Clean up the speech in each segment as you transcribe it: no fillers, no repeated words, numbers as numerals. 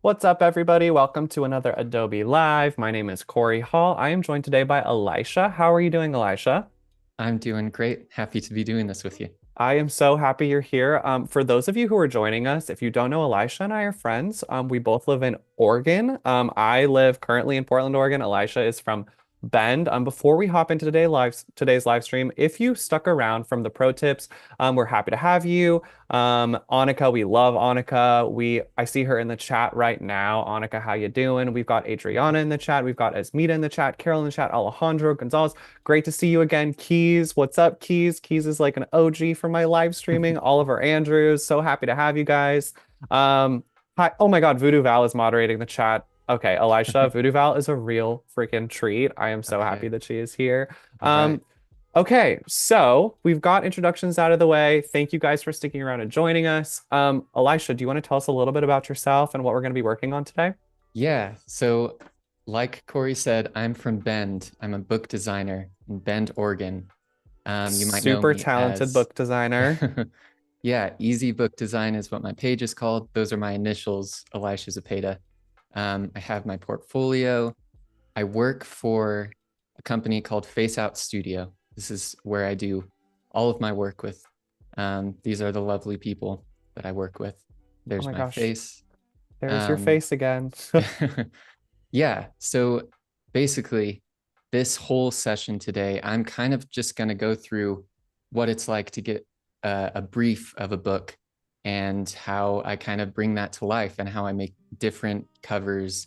What's up, everybody? Welcome to another Adobe Live. My name is Corey Hall. I am joined today by Elisha. How are you doing, Elisha? I'm doing great. Happy to be doing this with you. I am so happy you're here. For those of you who are joining us, if you don't know, Elisha and I are friends. We both live in Oregon. I live currently in Portland, Oregon. Elisha is from Bend. Before we hop into today's live stream, if you stuck around from the pro tips, we're happy to have you. Annika, we love Annika. I see her in the chat right now. Annika, how you doing? We've got Adriana in the chat. We've got Esmita in the chat, Carol in the chat, Alejandro Gonzalez. Great to see you again. Keys, what's up, Keys? Keys is like an OG for my live streaming. Oliver Andrews, so happy to have you guys. Hi. Oh my God, Voodoo Val is moderating the chat. Okay, Elisha, Voodoo Val is a real freaking treat. I am so happy Okay. that she is here. All right. Okay, so we've got introductions out of the way. Thank you guys for sticking around and joining us. Elisha, do you want to tell us a little bit about yourself and what we're going to be working on today? Yeah. So, like Corey said, I'm from Bend. I'm a book designer in Bend, Oregon. You might know Super me talented as, book designer. yeah, Easy Book Design is what my page is called. Those are my initials, Elisha Zepeda. I have my portfolio. I work for a company called Face Out Studio. This is where I do all of my work with. These are the lovely people that I work with. Oh There's my my gosh, face. there's your Um, face again. yeah. So basically, this whole session today, I'm kind of just going to go through what it's like to get a brief of a book and how I kind of bring that to life and how I make different covers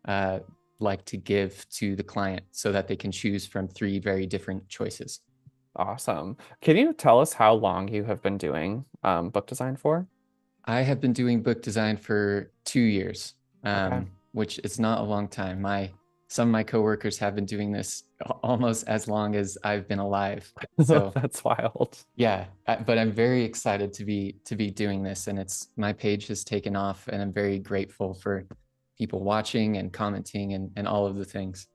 uh, like to give to the client so that they can choose from three very different choices. Awesome. Can you tell us how long you have been doing book design for? I have been doing book design for 2 years, Okay. which is not a long time. Some of my coworkers have been doing this almost as long as I've been alive. So That's wild. yeah, but I'm very excited to be doing this, and it's my page has taken off, and I'm very grateful for people watching and commenting and all of the things.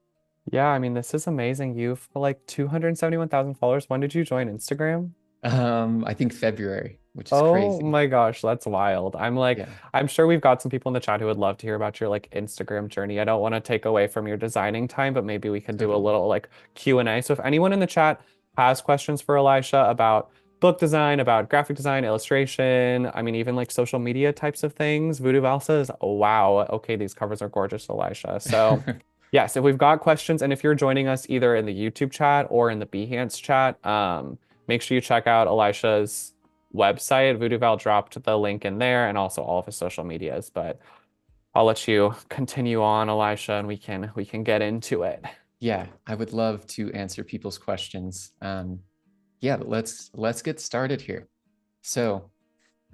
Yeah, I mean, this is amazing. You've like 271,000 followers. When did you join Instagram? I think February, which is Oh crazy. my gosh, that's wild. Yeah, I'm sure we've got some people in the chat who would love to hear about your like Instagram journey. I don't want to take away from your designing time, but maybe we could do a totally. little like Q&A. So if anyone in the chat has questions for Elisha about book design, about graphic design, illustration, I mean, even like social media types of things, Voodoo Val says, oh, wow, okay, these covers are gorgeous, Elisha. So yes, if we've got questions, and if you're joining us either in the YouTube chat or in the Behance chat, make sure you check out Elisha's website. Voodoo Val dropped the link in there and also all of his social medias. But I'll let you continue on, Elisha, and we can get into it. Yeah, I would love to answer people's questions. Yeah, but let's get started here. So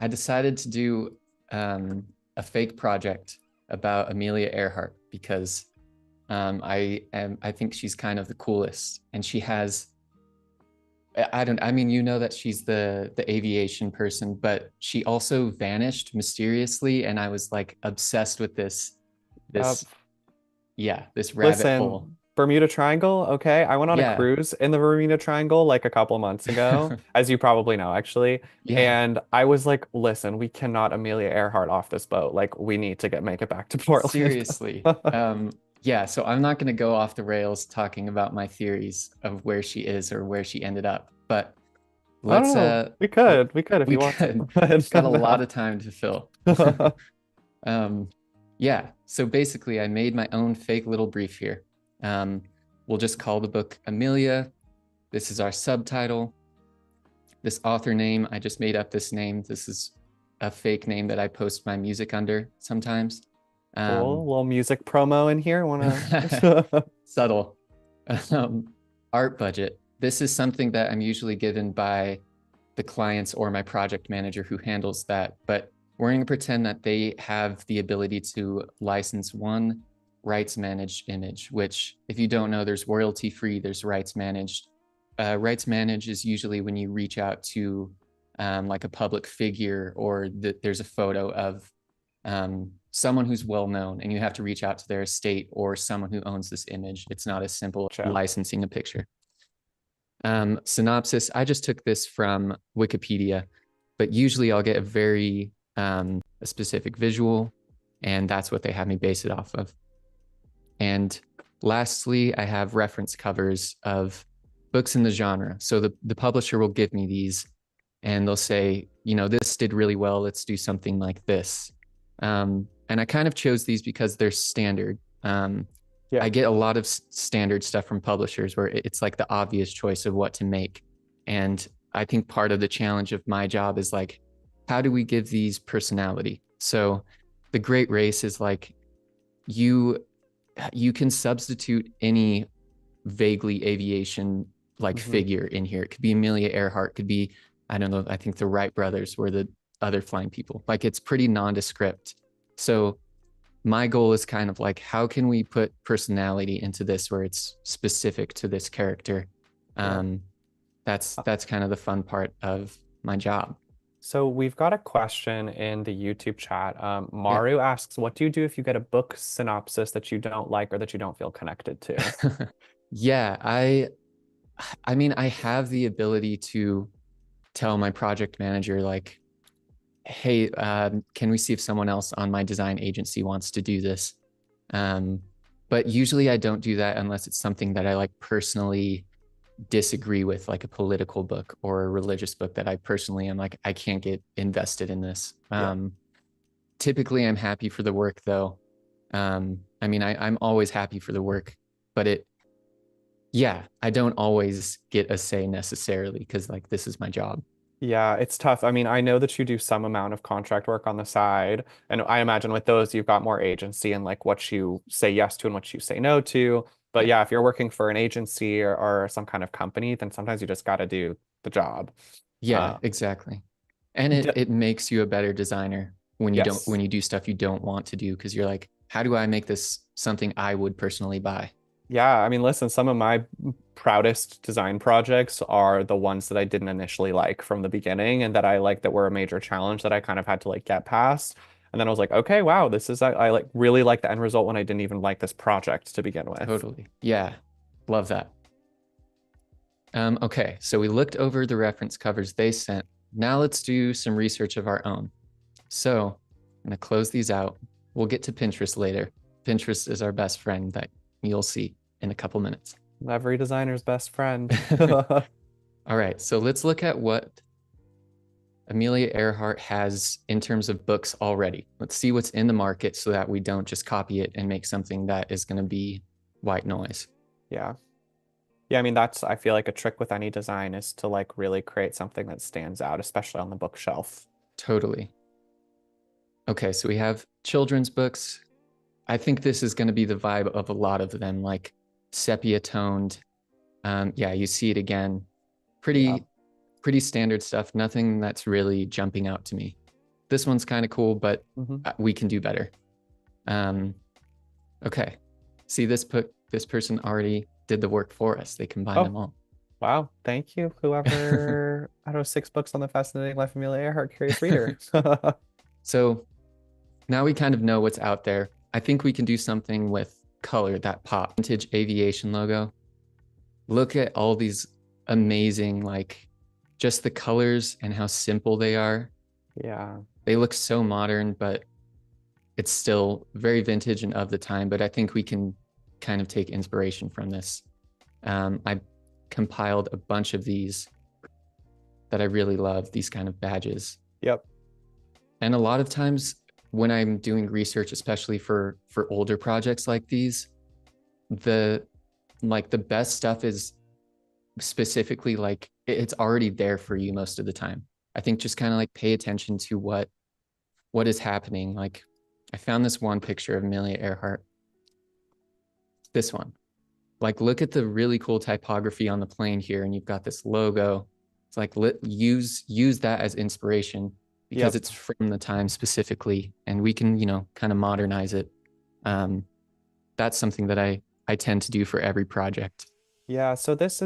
I decided to do a fake project about Amelia Earhart because I think she's kind of the coolest, and she has I don't I mean, you know that she's the aviation person, but she also vanished mysteriously, and I was like obsessed with Uh, this yeah, this rabbit hole. Listen, Bermuda Triangle, okay? I went on a Yeah. cruise in the Bermuda Triangle like a couple months ago, as you probably know, actually. Yeah. And I was like, listen, we cannot Amelia Earhart off this boat. Like, we need to make it back to Portland. Seriously. Yeah, so I'm not going to go off the rails talking about my theories of where she is or where she ended up, but I don't let's know. We could if we you want to. could got a lot No. of time to fill. Um, yeah, so basically, I made my own fake little brief here. Um, we'll just call the book Amelia. This is our subtitle. This author name, I just made up this name. This is a fake name that I post my music under sometimes. Cool. Um, Little music promo in here. Wanna subtle. Art budget. This is something that I'm usually given by the clients or my project manager who handles that. But we're going to pretend that they have the ability to license one rights managed image, which, if you don't know, there's royalty free, there's rights managed. Rights managed is usually when you reach out to like a public figure, or there's a photo of someone who's well known, and you have to reach out to their estate or someone who owns this image. It's not as simple as Gotcha. licensing a picture. Synopsis, I just took this from Wikipedia, but usually I'll get a very a specific visual. And that's what they have me base it off of. And lastly, I have reference covers of books in the genre. So the publisher will give me these and they'll say, you know, this did really well. Let's do something like this. And I kind of chose these because they're standard. Yeah. I get a lot of standard stuff from publishers where it's like the obvious choice of what to make. And I think part of the challenge of my job is like, how do we give these personality? So the Great Race is like, you you can substitute any vaguely aviation like Hmm. figure in here. It could be Amelia Earhart, could be, I don't know, I think the Wright brothers were the other flying people. Like it's pretty nondescript. So my goal is kind of like, how can we put personality into this where it's specific to this character? Yeah. Um, that's kind of the fun part of my job. So we've got a question in the YouTube chat. Yeah. Maru asks, what do you do if you get a book synopsis that you don't like or that you don't feel connected to? Yeah, I mean, I have the ability to tell my project manager like, hey, can we see if someone else on my design agency wants to do this? Um, but usually I don't do that unless it's something that I like personally disagree with, like a political book or a religious book that I personally am like, I can't get invested in this. Yeah. Typically I'm happy for the work though. I mean, I'm always happy for the work, but yeah, I don't always get a say necessarily because like this is my job. Yeah, it's tough. I mean, I know that you do some amount of contract work on the side, and I imagine with those you've got more agency and like what you say yes to and what you say no to. But Yeah. yeah, if you're working for an agency or some kind of company, then sometimes you just got to do the job. Yeah, Uh, exactly. And d it makes you a better designer when you don't yes. when you do stuff you don't want to do because you're like, how do I make this something I would personally buy? Yeah, I mean, listen, some of my proudest design projects are the ones that I didn't initially like from the beginning and that I like that were a major challenge that I kind of had to like get past. And then I was like, okay, wow, this is I like really like the end result when I didn't even like this project to begin with. Totally. Yeah. Love that. Okay, so we looked over the reference covers they sent. Now let's do some research of our own. So I'm gonna close these out. We'll get to Pinterest later. Pinterest is our best friend that you'll see in a couple minutes. Every designer's best friend. All right, so let's look at what Amelia Earhart has in terms of books already. Let's see what's in the market so that we don't just copy it and make something that is going to be white noise. Yeah. Yeah, I mean that's I feel like a trick with any design is to like really create something that stands out, especially on the bookshelf. Totally. Okay, so we have children's books. I think this is going to be the vibe of a lot of them, like sepia toned. Yeah, you see it again. Yeah. Pretty, pretty standard stuff. Nothing that's really jumping out to me. This one's kind of cool, but Hmm. we can do better. Um, okay. See, this person already did the work for us. They combined Oh, them all. wow. Thank you, whoever, I don't know, 6 books on the Fascinating Life of Amelia Earhart, curious reader. So now we kind of know what's out there. I think we can do something with color that pop. Vintage aviation logo. Look at all these amazing, like just the colors and how simple they are. Yeah. They look so modern, but it's still very vintage and of the time. But I think we can kind of take inspiration from this. I compiled a bunch of these that I really love, these kind of badges. Yep. And a lot of times when I'm doing research, especially for older projects like these, the the best stuff is specifically like it's already there for you most of the time. I think just kind of like pay attention to what is happening. Like I found this one picture of Amelia Earhart. This one. Like look at the really cool typography on the plane here, and you've got this logo. It's like use that as inspiration because Yep. it's from the time specifically, and we can kind of modernize it. That's something that I tend to do for every project. Yeah, so this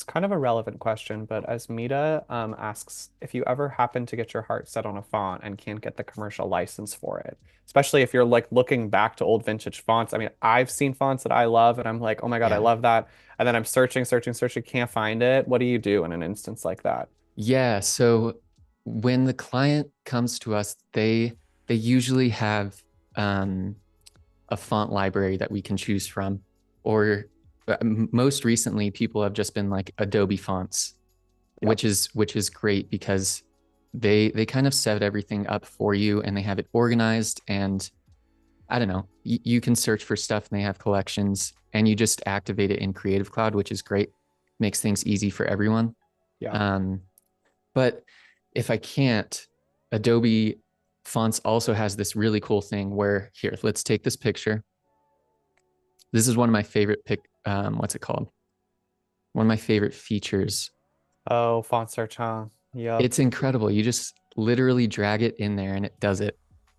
kind of a relevant question, but as Mita asks, if you ever happen to get your heart set on a font and can't get the commercial license for it, especially if you're like looking back to old vintage fonts. I mean, I've seen fonts that I love and I'm like, oh my God, I Yeah. love that. And then I'm searching, can't find it. What do you do in an instance like that? Yeah. So when the client comes to us, they usually have um, a font library that we can choose from. Or most recently, people have just been like Adobe fonts, Yep. which is great because they kind of set everything up for you and they have it organized. And I don't know, you can search for stuff and they have collections and you just activate it in Creative Cloud, which is great. Makes things easy for everyone. Yeah. Um, but if I can't, Adobe Fonts also has this really cool thing where here, let's take this picture. This is one of my favorite what's it called? One of my favorite features. Oh, font search, huh? Yep. It's incredible. You just literally drag it in there and it does it.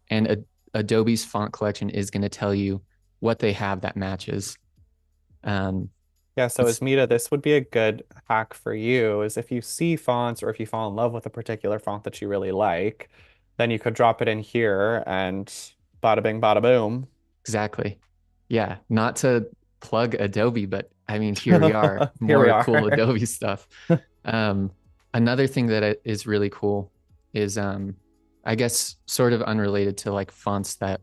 And Adobe's font collection is going to tell you what they have that matches. Um, Yeah, so it's Asmita, this would be a good hack for you is if you see fonts or if you fall in love with a particular font that you really like, then you could drop it in here and bada bing, bada boom. exactly. Yeah. Not to plug Adobe, but I mean, here we are, Here we more cool are. Adobe stuff. Um, Another thing that is really cool is, I guess, sort of unrelated to like fonts that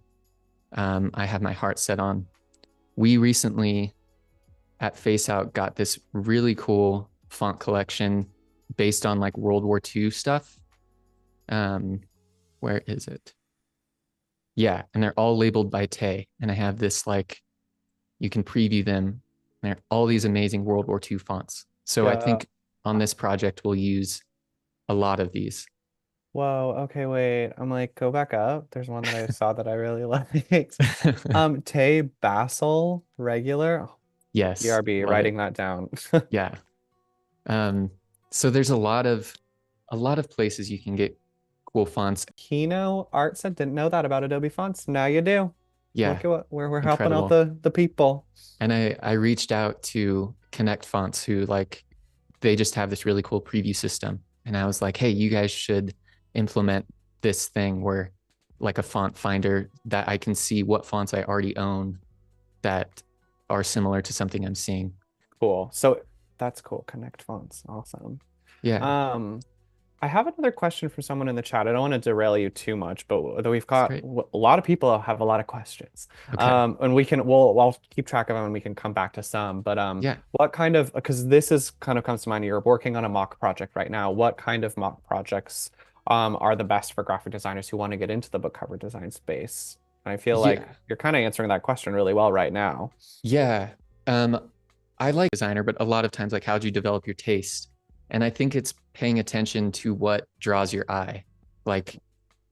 I have my heart set on. We recently at Face Out got this really cool font collection based on like World War II stuff. Um, where is it? Yeah, and they're all labeled by Tay. And I have this like you can preview them. They're all these amazing World War II fonts. So I Yeah. think on this project we'll use a lot of these. Whoa, okay, wait. I'm like, go back up. There's one that I saw that I really liked. Tay Basil regular. Oh, Yes, BRB, love it. writing that down. Yeah. Um, so there's a lot of places you can get cool fonts. Kino Art said didn't know that about Adobe fonts. Now you do. Yeah, Look at what where we're helping out incredible. the people. And I reached out to Connect Fonts who like they just have this really cool preview system. And I was like, hey, you guys should implement this thing where like a font finder that I can see what fonts I already own that are similar to something I'm seeing. Cool. So that's cool. Connect fonts. Awesome. Yeah, Um, I have another question for someone in the chat. I don't want to derail you too much, but we've it's got great. a lot of people have a lot of questions. Okay. And we'll keep track of them and we can come back to some. But Yeah. what kind of because this is kind of comes to mind. You're working on a mock project right now. What kind of mock projects are the best for graphic designers who want to get into the book cover design space? And I feel like Yeah. you're kind of answering that question really well right now. Yeah. I like designer, but a lot of times, like, how'd you develop your taste? And I think it's paying attention to what draws your eye. Like,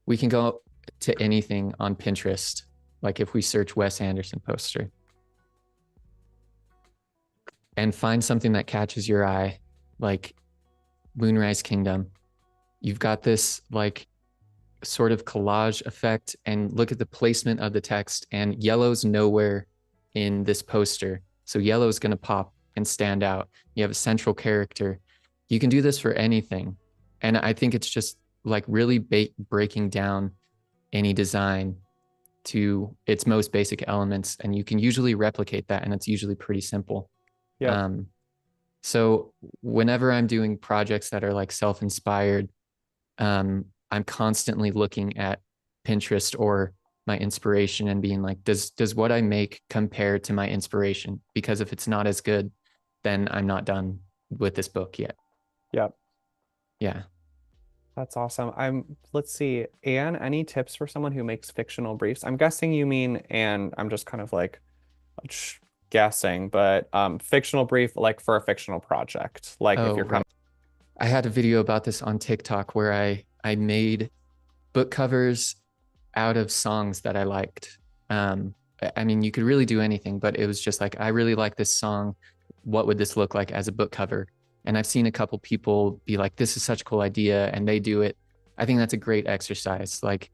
we can go to anything on Pinterest. Like, if we search Wes Anderson poster and find something that catches your eye, like Moonrise Kingdom, you've got this like sort of collage effect and look at the placement of the text and yellow's nowhere in this poster. So yellow is going to pop and stand out. You have a central character. You can do this for anything. And I think it's just like really breaking down any design to its most basic elements. And you can usually replicate that. And it's usually pretty simple. Yep. Um, so whenever I'm doing projects that are like self-inspired, I'm constantly looking at Pinterest or my inspiration and being like, does what I make compare to my inspiration? Because if it's not as good, then I'm not done with this book yet. Yep. Yeah. That's awesome. Let's see. Anne, any tips for someone who makes fictional briefs? I'm guessing you mean, and I'm just kind of like guessing, but fictional brief like for a fictional project. Like if Oh, you're right. coming, I had a video about this on TikTok where I made book covers out of songs that I liked. I mean, you could really do anything, but it was just like, I really like this song. What would this look like as a book cover? And I've seen a couple people be like, this is such a cool idea, and they do it. I think that's a great exercise. Like,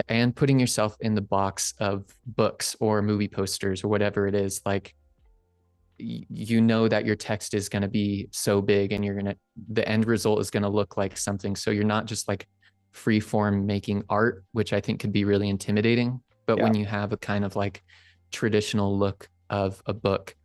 and putting yourself in the box of books or movie posters or whatever it is, like, you know that your text is going to be so big and the end result is going to look like something. So you're not just like free form making art, which I think could be really intimidating. But yeah. when you have a kind of like traditional look of a book,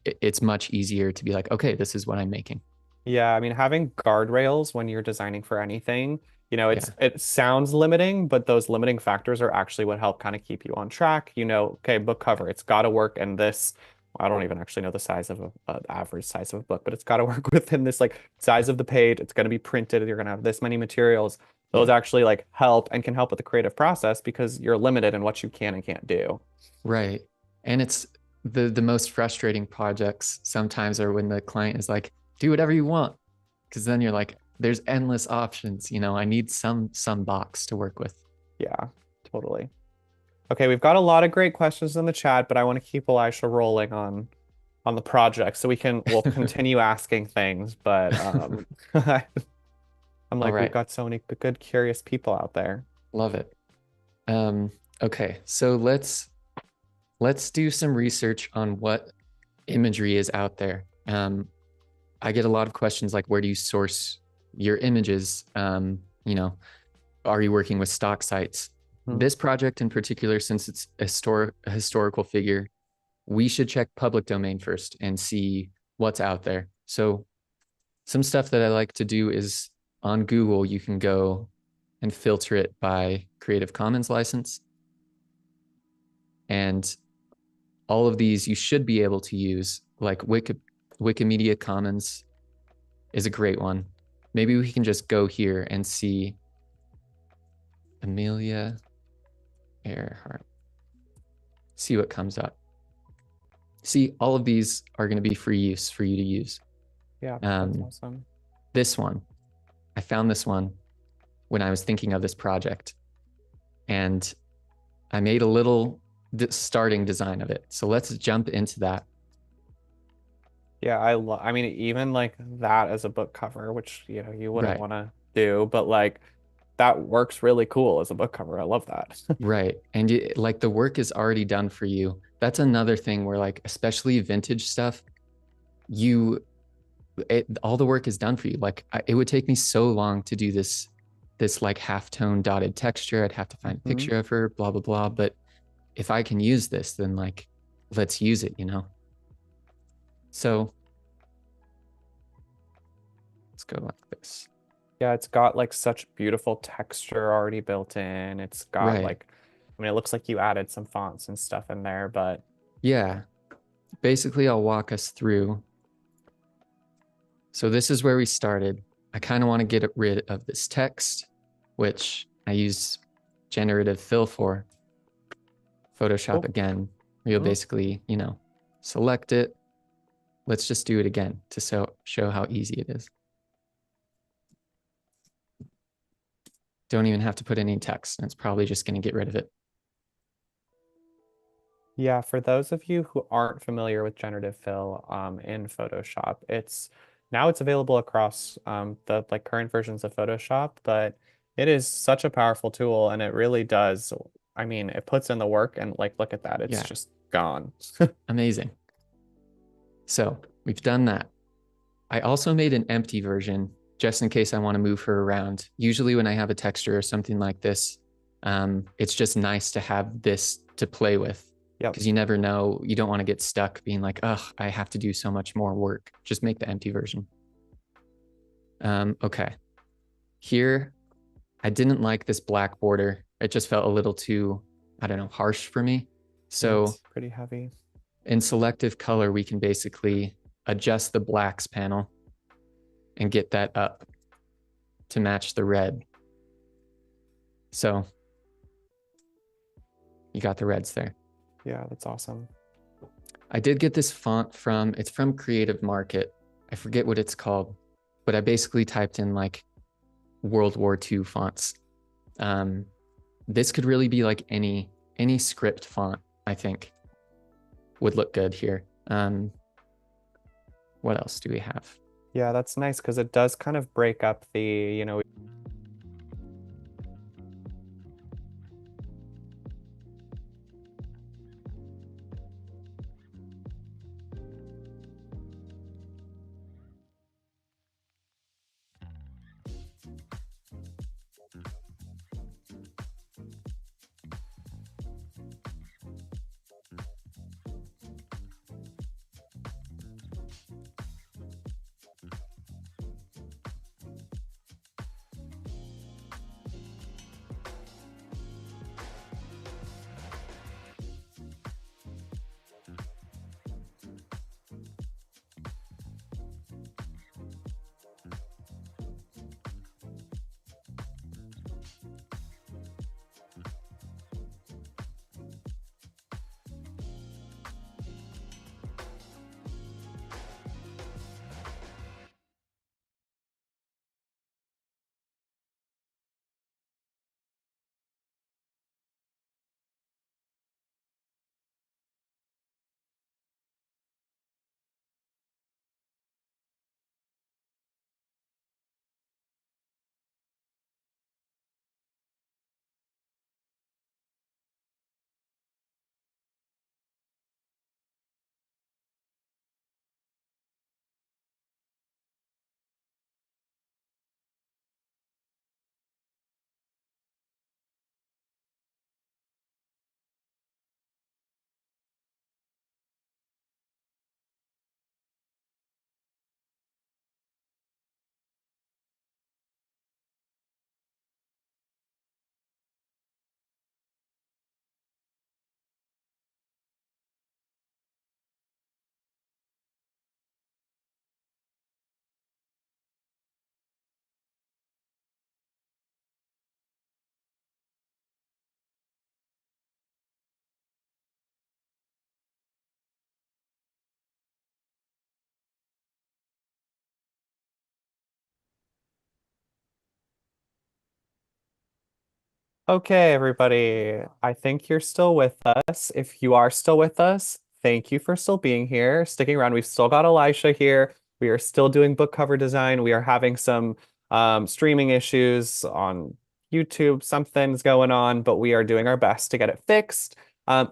it's much easier to be like, okay, this is what I'm making. Yeah, I mean, having guardrails when you're designing for anything You know, Yeah. it sounds limiting, but those limiting factors are actually what help kind of keep you on track. You know, okay, book cover, it's got to work in this. I don't even actually know the size of a average size of a book, but it's got to work within this like size of the page. It's going to be printed. You're going to have this many materials. Those Yeah. actually like help and can help with the creative process because you're limited in what you can and can't do. Right. And it's the most frustrating projects sometimes are when the client is like, do whatever you want. Because then you're like, there's endless options. You know, I need some box to work with. Yeah, totally. Okay, we've got a lot of great questions in the chat, but I want to keep Elisha rolling on the project so we'll continue asking things. But I'm All like, we've right. got so many good, curious people out there. Love it. Um, okay, so let's do some research on what imagery is out there. I get a lot of questions like, where do you source your images? You know, are you working with stock sites? Hmm. This project in particular, since it's a historical figure, we should check public domain first and see what's out there. So some stuff that I like to do is on Google, you can go and filter it by Creative Commons license. And all of these you should be able to use, like Wikimedia Commons is a great one. Maybe we can just go here and see Amelia Earhart, see what comes up. See, all of these are going to be free use for you to use. Yeah, that's awesome. This one, I found this one when I was thinking of this project, and I made a little starting design of it. So let's jump into that. Yeah, I mean, even like that as a book cover, which, you know, you wouldn't Right, want to do, but like that works really cool as a book cover. I love that. right. And like the work is already done for you. That's another thing where like, especially vintage stuff, you all the work is done for you. Like it would take me so long to do this like halftone dotted texture. I'd have to find a Hmm. picture of her, blah blah blah. But if I can use this, then like let's use it, you know. So let's go like this. Yeah, it's got like such beautiful texture already built in. It's got Right. like, I mean, it looks like you added some fonts and stuff in there, but Yeah. Basically, I'll walk us through. So this is where we started. I kind of want to get rid of this text, which I use generative fill for. Photoshop oh, again. You'll mm, basically, you know, select it. Let's just do it again to show how easy it is. Don't even have to put any text, and it's probably just going to get rid of it. yeah, for those of you who aren't familiar with generative fill in Photoshop, it's available across the like current versions of Photoshop, but it is such a powerful tool and it really does. I mean, it puts in the work and like look at that, it's Yeah, just gone. amazing. So we've done that. I also made an empty version just in case I want to move her around. Usually when I have a texture or something like this, it's just nice to have this to play with Yep. because you never know. You don't want to get stuck being like, oh, I have to do so much more work. Just make the empty version. Okay. Here, I didn't like this black border. It just felt a little too, I don't know, harsh for me. Yeah, So it's pretty heavy. in selective color, we can basically adjust the blacks panel and get that up to match the red. So you got the reds there. Yeah, that's awesome. I did get this font it's from Creative Market. I forget what it's called, but I basically typed in like World War II fonts. This could really be like any script font, I think would look good here. What else do we have? Yeah, that's nice because it does kind of break up the, you know, Okay, everybody. I think you're still with us. If you are still with us, thank you for still being here, sticking around. We've still got Elisha here. We are still doing book cover design. We are having some streaming issues on YouTube. Something's going on, but we are doing our best to get it fixed.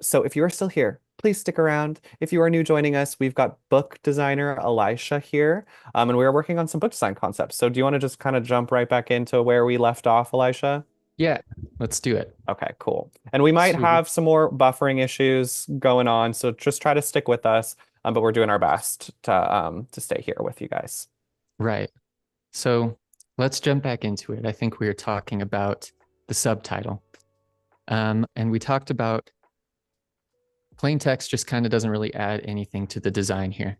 So if you are still here, please stick around. If you are new joining us, we've got book designer Elisha here, and we are working on some book design concepts. So do you want to just kind of jump right back into where we left off, Elisha? Yeah, let's do it. Okay, cool. And we might Sweet. have some more buffering issues going on, so just try to stick with us. But we're doing our best to stay here with you guys. Right. So let's jump back into it. I think we were talking about the subtitle. And we talked about plain text just kind of doesn't really add anything to the design here.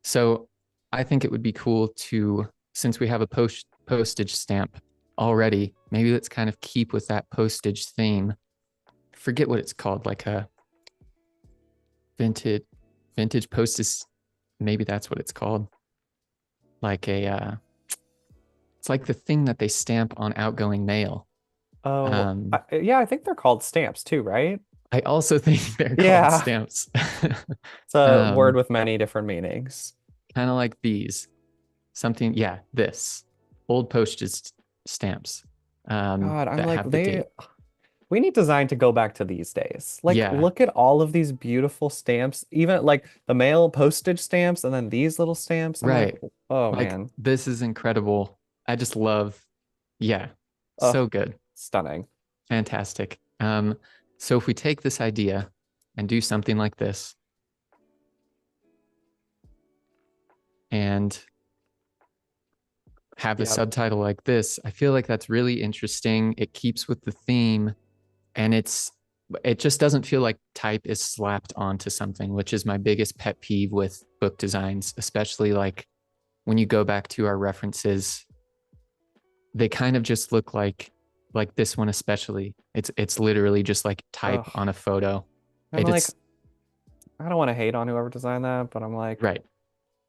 So I think it would be cool to, since we have a postage stamp already, maybe let's kind of keep with that postage theme. Forget what it's called, like a vintage postage. Maybe that's what it's called. Like it's like the thing that they stamp on outgoing mail. Oh, Um, yeah, I think they're called stamps too, right? I also think they're called Yeah, stamps. it's a word with many different meanings. Kind of like these. Something, yeah, this. Old postage stamps God, I'm that like have the date. we need design to go back to these days. Like, Yeah, look at all of these beautiful stamps, even like the mail postage stamps and then these little stamps. I'm like, right. oh Like man. this is incredible. I just love, yeah, Oh, so good. stunning. Fantastic. So if we take this idea and do something like this and have the Yep. subtitle like this, I feel like that's really interesting. It keeps with the theme and it just doesn't feel like type is slapped onto something, which is my biggest pet peeve with book designs, especially like when you go back to our references, they kind of just look like this one especially. It's literally just like type Ugh. on a photo. I'm It like, is I don't want to hate on whoever designed that, but right.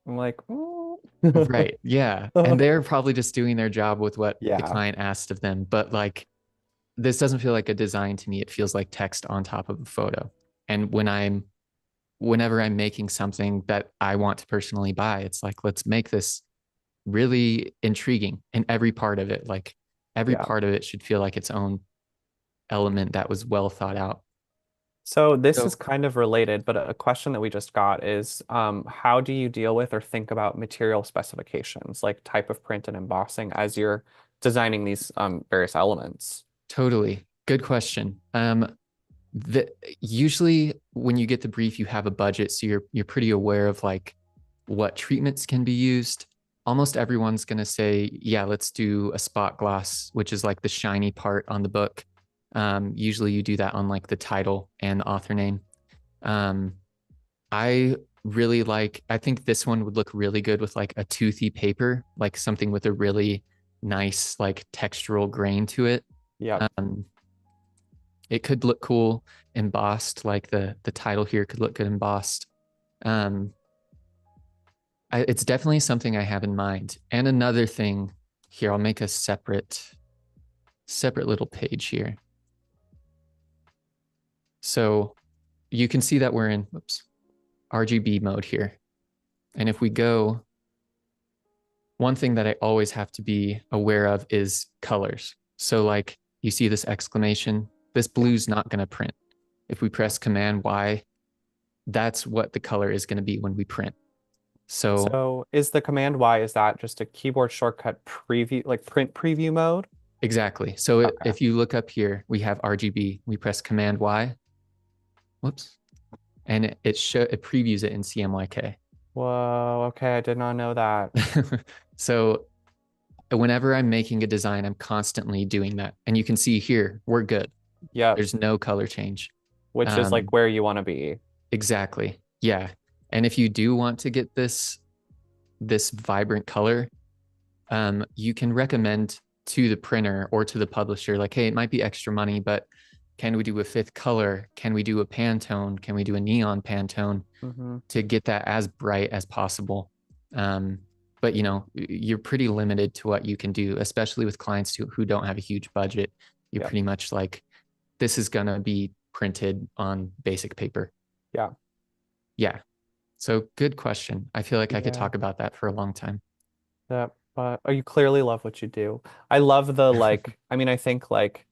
I'm like, mm. Right. Yeah. And they're probably just doing their job with what the Yeah, client asked of them. But like this doesn't feel like a design to me. It feels like text on top of a photo. And whenever I'm making something that I want to personally buy, it's like, let's make this really intriguing in every part of it. Like every yeah. part of it should feel like its own element that was well thought out. So this is So kind of related, but a question that we just got is, how do you deal with or think about material specifications, like type of print and embossing, as you're designing these various elements? totally good question. The, usually when you get the brief, you have a budget, so you're pretty aware of like what treatments can be used. Almost everyone's going to say, yeah, let's do a spot gloss, which is like the shiny part on the book. Usually you do that on like the title and the author name. Um, I really like, I think this one would look really good with like a toothy paper, like something with a really nice, like textural grain to it. Yep. Um, it could look cool embossed, like the title here could look good embossed. Um, it's definitely something I have in mind. And another thing here, I'll make a separate little page here. So you can see that we're in RGB mode here. And if we go, one thing that I always have to be aware of is colors. So like you see this exclamation, this blue's not going to print. If we press Command Y, that's what the color is going to be when we print. So So is the Command Y, is that just a keyboard shortcut preview, like print preview mode? exactly. So Okay. if you look up here, we have RGB. We press Command Y, whoops, and it previews it in CMYK. Whoa, okay, I did not know that. So whenever I'm making a design, I'm constantly doing that. And you can see here, we're good. Yep, There's no color change. which is like Um, where you want to be. exactly. Yeah. And if you do want to get this vibrant color, you can recommend to the printer or to the publisher, like, hey, it might be extra money, but can we do a fifth color? Can we do a Pantone? Can we do a neon Pantone Hmm. to get that as bright as possible? But you know, you're pretty limited to what you can do, especially with clients who don't have a huge budget. You're Yep. pretty much like, this is going to be printed on basic paper. Yeah. Yeah. So good question. I feel like I could Yeah. talk about that for a long time. Yeah, but oh, you clearly love what you do. I love the like, I mean, I think like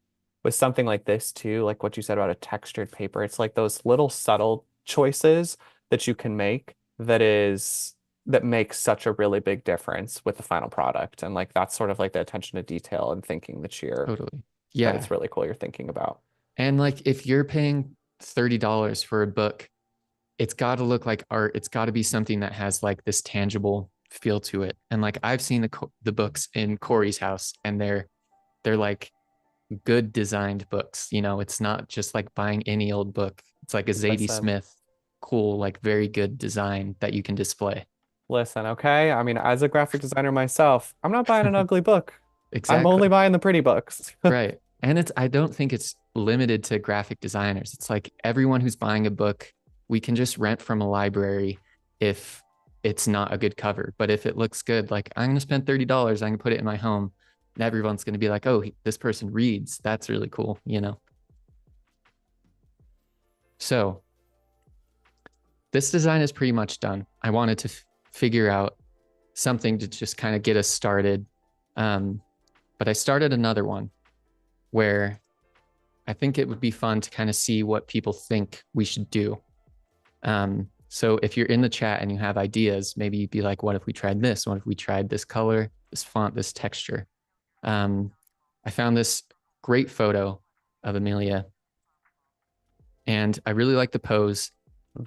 with something like this too, like what you said about a textured paper, it's like those little subtle choices that you can make that makes such a really big difference with the final product. And like that's sort of like the attention to detail and thinking Totally. that Yeah. it's really cool you're thinking about. And like if you're paying $30 for a book, it's got to look like art. It's got to be something that has like this tangible feel to it. And like I've seen the books in Corey's house, and they're like good designed books. You know, it's not just like buying any old book. It's like a Zadie Listen, Smith, cool, like very good design that you can display. listen, okay? I mean, as a graphic designer myself, I'm not buying an ugly book. I'm only Exactly. buying the pretty books. Right. And I don't think it's limited to graphic designers. It's like everyone who's buying a book, we can just rent from a library if it's not a good cover. But if it looks good, like I'm going to spend $30, I can put it in my home. And everyone's going to be like, oh, this person reads. That's really cool, you know? So this design is pretty much done. I wanted to figure out something to just kind of get us started. But I started another one where I think it would be fun to kind of see what people think we should do. So if you're in the chat and you have ideas, maybe you'd be like, what if we tried this? What if we tried this color, this font, this texture? I found this great photo of Amelia, and I really like the pose.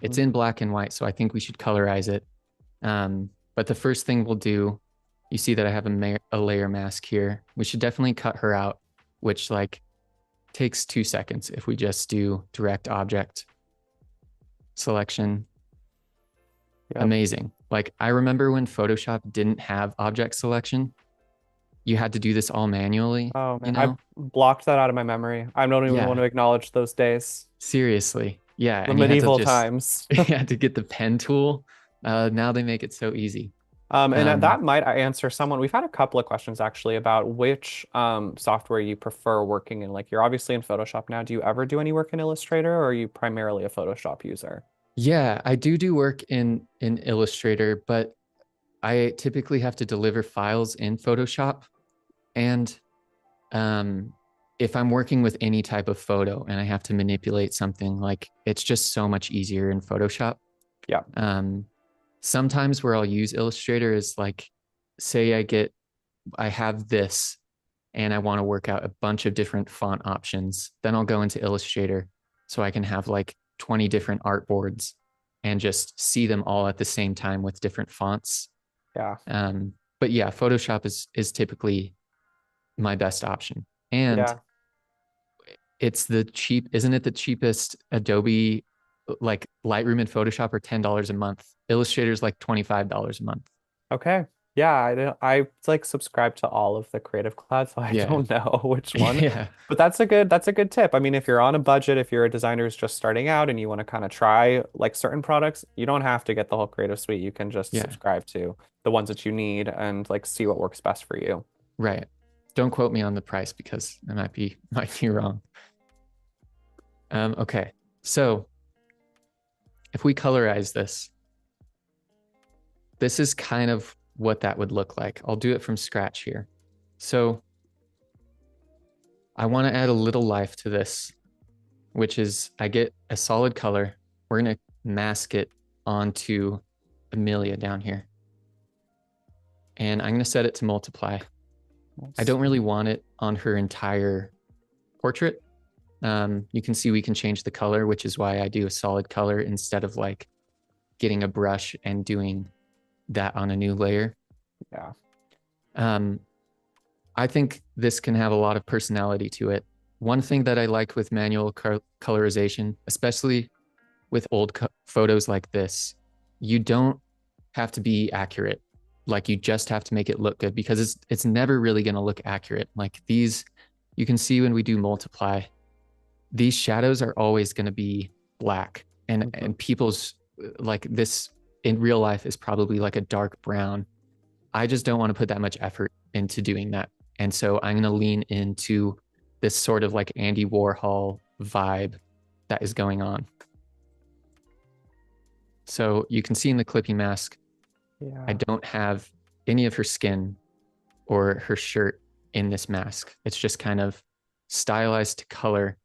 It's Mhm. in black and white, so I think we should colorize it. But the first thing we'll do, you see that I have a layer mask here. We should definitely cut her out, which like takes 2 seconds if we just do direct object selection. Yep. Amazing. Like I remember when Photoshop didn't have object selection, you had to do this all manually, Oh you man, I know? blocked that out of my memory. I don't even want Yeah, to acknowledge those days. seriously. Yeah, The and you had to medieval just times. you had to get the pen tool. Now they make it so easy. And Um, that might answer someone. We've had a couple of questions actually about which software you prefer working in. Like you're obviously in Photoshop now. Do you ever do any work in Illustrator or are you primarily a Photoshop user? yeah, I do work in Illustrator, but I typically have to deliver files in Photoshop. And um, if I'm working with any type of photo and I have to manipulate something, like it's just so much easier in Photoshop. Yeah. Um, Sometimes where I'll use Illustrator is like, say I have this and I want to work out a bunch of different font options. Then I'll go into Illustrator so I can have like 20 different artboards and just see them all at the same time with different fonts. Yeah. But yeah, Photoshop is typically my best option. And Yeah. isn't it the cheapest Adobe, like Lightroom and Photoshop are $10 a month. Illustrator's like $25 a month. Okay. Yeah, I don't, I like subscribe to all of the Creative Cloud, so I Yeah. don't know which one. Yeah. But that's a good tip. I mean, if you're on a budget, if you're a designer who's just starting out and you want to kind of try like certain products, you don't have to get the whole Creative Suite. You can just Yeah. subscribe to the ones that you need and like see what works best for you. Right. Don't quote me on the price because I might be wrong. Okay. So if we colorize this, this is kind of what that would look like. I'll do it from scratch here. So I want to add a little life to this, which is I get a solid color. We're going to mask it onto Amelia down here. And I'm going to set it to multiply. I don't really want it on her entire portrait. You can see we can change the color, which is why I do a solid color instead of like getting a brush and doing that on a new layer. Yeah. Um, I think this can have a lot of personality to it. One thing that I like with manual colorization, especially with old photos like this, you don't have to be accurate. Like you just have to make it look good because it's never really going to look accurate. Like these, you can see when we do multiply, these shadows are always going to be black, and Mhm. and people's like this in real life is probably like a dark brown. I just don't want to put that much effort into doing that. And so I'm going to lean into this sort of like Andy Warhol vibe that is going on. So you can see in the clipping mask, I Yeah. don't have any of her skin or her shirt in this mask. It's just kind of stylized to color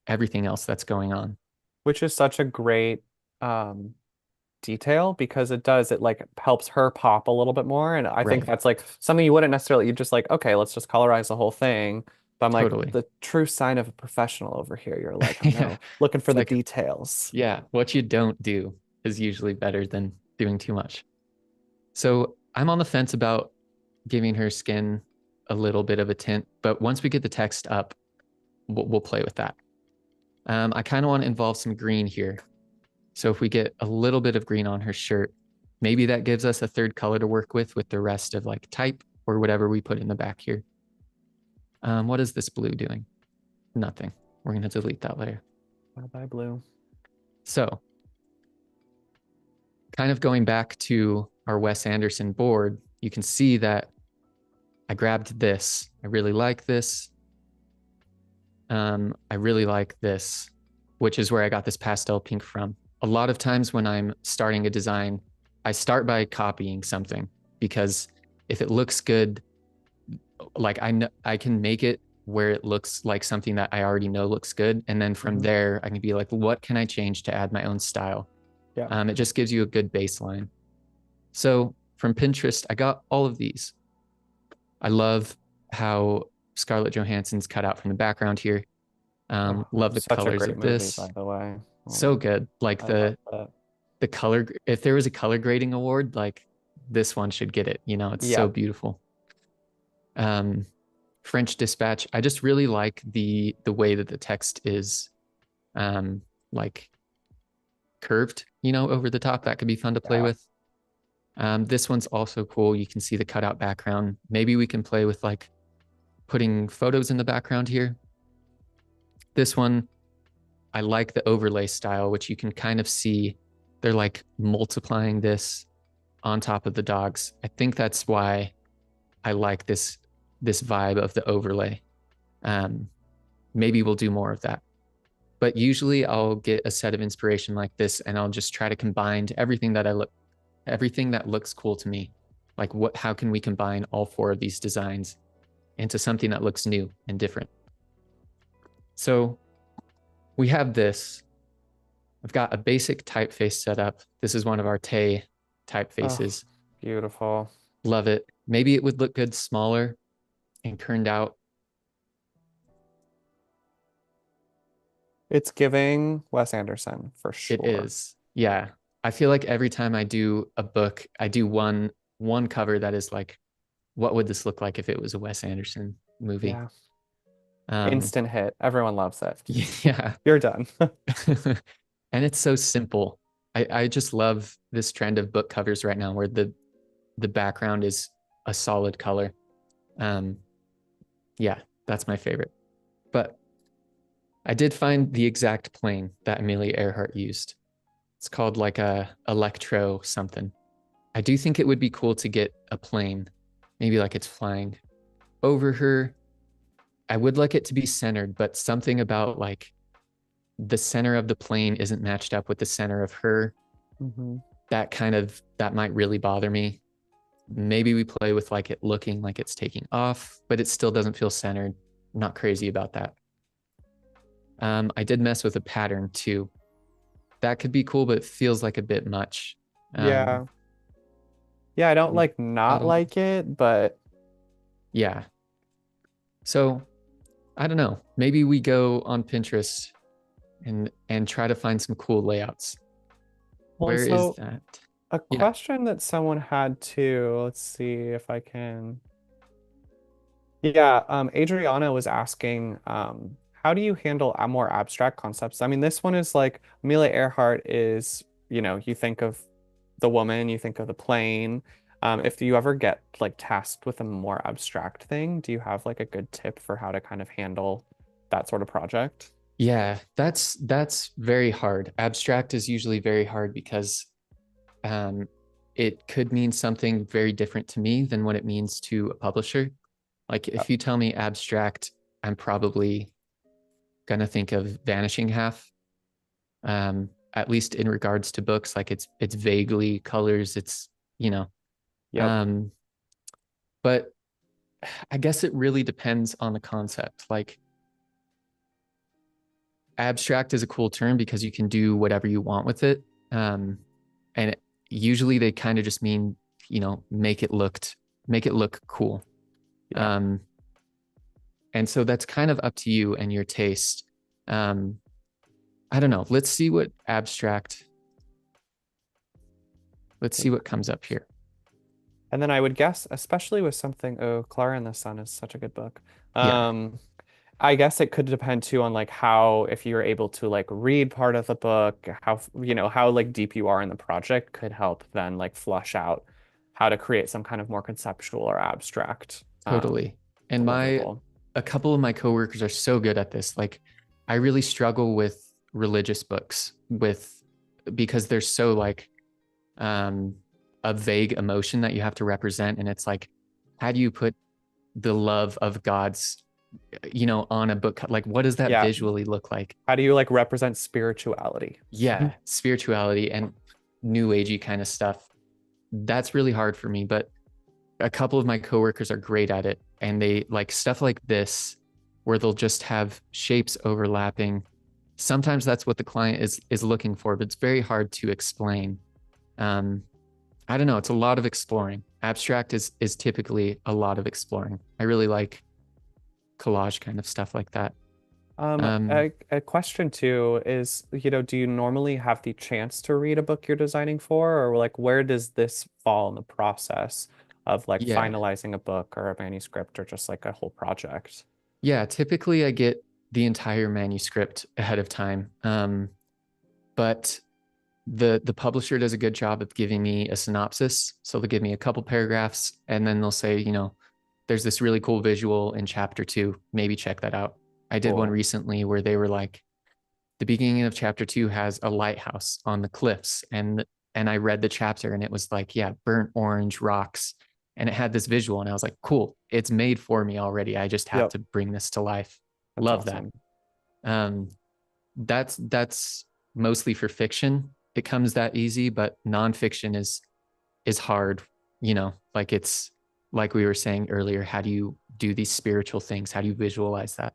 everything else that's going on. Which is such a great um detail because it like helps her pop a little bit more. And I think Right. that's like something you wouldn't necessarily, you just like, okay, let's just colorize the whole thing. But I'm like, Totally. the true sign of a professional over here. You're like, oh Yeah. no, looking for It's the like, details. yeah, what you don't do is usually better than doing too much. So I'm on the fence about giving her skin a little bit of a tint, but once we get the text up, we'll play with that. I kind of want to involve some green here. So if we get a little bit of green on her shirt, maybe that gives us a third color to work with the rest of like type or whatever we put in the back here. What is this blue doing? Nothing. We're going to delete that layer. Bye bye blue. So kind of going back to our Wes Anderson board, you can see that I grabbed this. I really like this. I really like this, which is where I got this pastel pink from. A lot of times when I'm starting a design, I start by copying something because if it looks good, like I can make it where it looks like something that I already know looks good. And then from there, I can be like, what can I change to add my own style? Yeah. It just gives you a good baseline. So from Pinterest, I got all of these. I love how Scarlett Johansson's cut out from the background here. Oh, Love the such a colors great of movie, this. by the way. Oh So my, good. Like I love that. the color, if there was a color grading award, like this one should get it. You know, it's so Yeah. beautiful. Um, French Dispatch. I just really like the way that the text is like curved, you know, over the top. That could be fun to play Yeah. with. This one's also cool. You can see the cutout background. Maybe we can play with like putting photos in the background here. This one, I like the overlay style, which you can kind of see they're like multiplying this on top of the dogs. I think that's why I like this vibe of the overlay. Um, Maybe we'll do more of that. But usually I'll get a set of inspiration like this and I'll just try to combine everything that looks cool to me. Like how can we combine all four of these designs into something that looks new and different? So we have this. I've got a basic typeface set up. This is one of our Tay Oh, typefaces. beautiful. Love it. Maybe it would look good smaller and kerned out. It's giving Wes Anderson for It sure. is. Yeah. I feel like every time I do a book, I do one cover that is like, what would this look like if it was a Wes Anderson movie? Yeah. Um, Instant hit. Everyone loves it. yeah. You're done. And it's so simple. I just love this trend of book covers right now where the background is a solid color. Um, yeah, that's my favorite. But I did find the exact plane that Amelia Earhart used. It's called like a electro something. I do think it would be cool to get a plane, maybe like it's flying over her. I would like it to be centered, but something about like the center of the plane isn't matched up with the center of her. Hmm. That might really bother me. Maybe we play with like it looking like it's taking off, but it still doesn't feel centered. I'm not crazy about that. I did mess with a pattern too. That could be cool, but it feels like a bit much. Um, Yeah. Yeah, I don't we've like not got a, like it, but yeah. So I don't know. Maybe we go on Pinterest and try to find some cool layouts. well, Where is so that? a Yeah. question that someone had too, let's see if I can. Yeah, Adriana was asking, how do you handle more abstract concepts? I mean, this one is like Amelia Earhart is, you think of the woman, you think of the plane. If you ever get like tasked with a more abstract thing, do you have like a good tip for how to kind of handle that sort of project? Yeah, that's very hard. Abstract is usually very hard because um, it could mean something very different to me than what it means to a publisher. Like Uh, if you tell me abstract, I'm probably gonna think of Vanishing Half, at least in regards to books. Like it's vaguely colors, it's, you know, Yep. um, but I guess it really depends on the concept. Like abstract is a cool term because you can do whatever you want with it. And usually they kind of just mean, you know, make it look cool. Yeah. And so that's kind of up to you and your taste. Um, I don't know. Let's see what comes up here. And then I would guess, especially with something, oh, Clara and the Sun is such a good book. Yeah, I guess it could depend too on like how, if you're able to like read part of the book, how, how like deep you are in the project could help then like flush out how to create some kind of more conceptual or abstract totally. And deliverable. a couple of my coworkers are so good at this. Like I really struggle with religious books because they're so like um, a vague emotion that you have to represent. And it's like, how do you put the love of God's, on a book? Like, what does that Yeah. visually look like? How do you like represent spirituality? Yeah, spirituality and new agey kind of stuff. That's really hard for me, but a couple of my coworkers are great at it. And they like stuff like this, where they'll just have shapes overlapping. Sometimes that's what the client is looking for, but it's very hard to explain. I don't know. It's a lot of exploring. Abstract is typically a lot of exploring. I really like collage kind of stuff like that. A question too is, do you normally have the chance to read a book you're designing for, or like where does this fall in the process of like Yeah. finalizing a book or a manuscript or just like a whole project? Yeah. Typically I get the entire manuscript ahead of time. But the publisher does a good job of giving me a synopsis. So they'll give me a couple paragraphs and then they'll say, there's this really cool visual in chapter 2. Maybe check that out. I did one Cool. recently where they were like, the beginning of chapter 2 has a lighthouse on the cliffs, and I read the chapter and it was like, yeah, burnt orange rocks, and it had this visual, and I was like, cool, it's made for me already. I just have Yep. to bring this to life. That's Love that. awesome. Um, that's mostly for fiction. It comes that easy, but nonfiction is hard. Like it's like we were saying earlier. How do you do these spiritual things? How do you visualize that?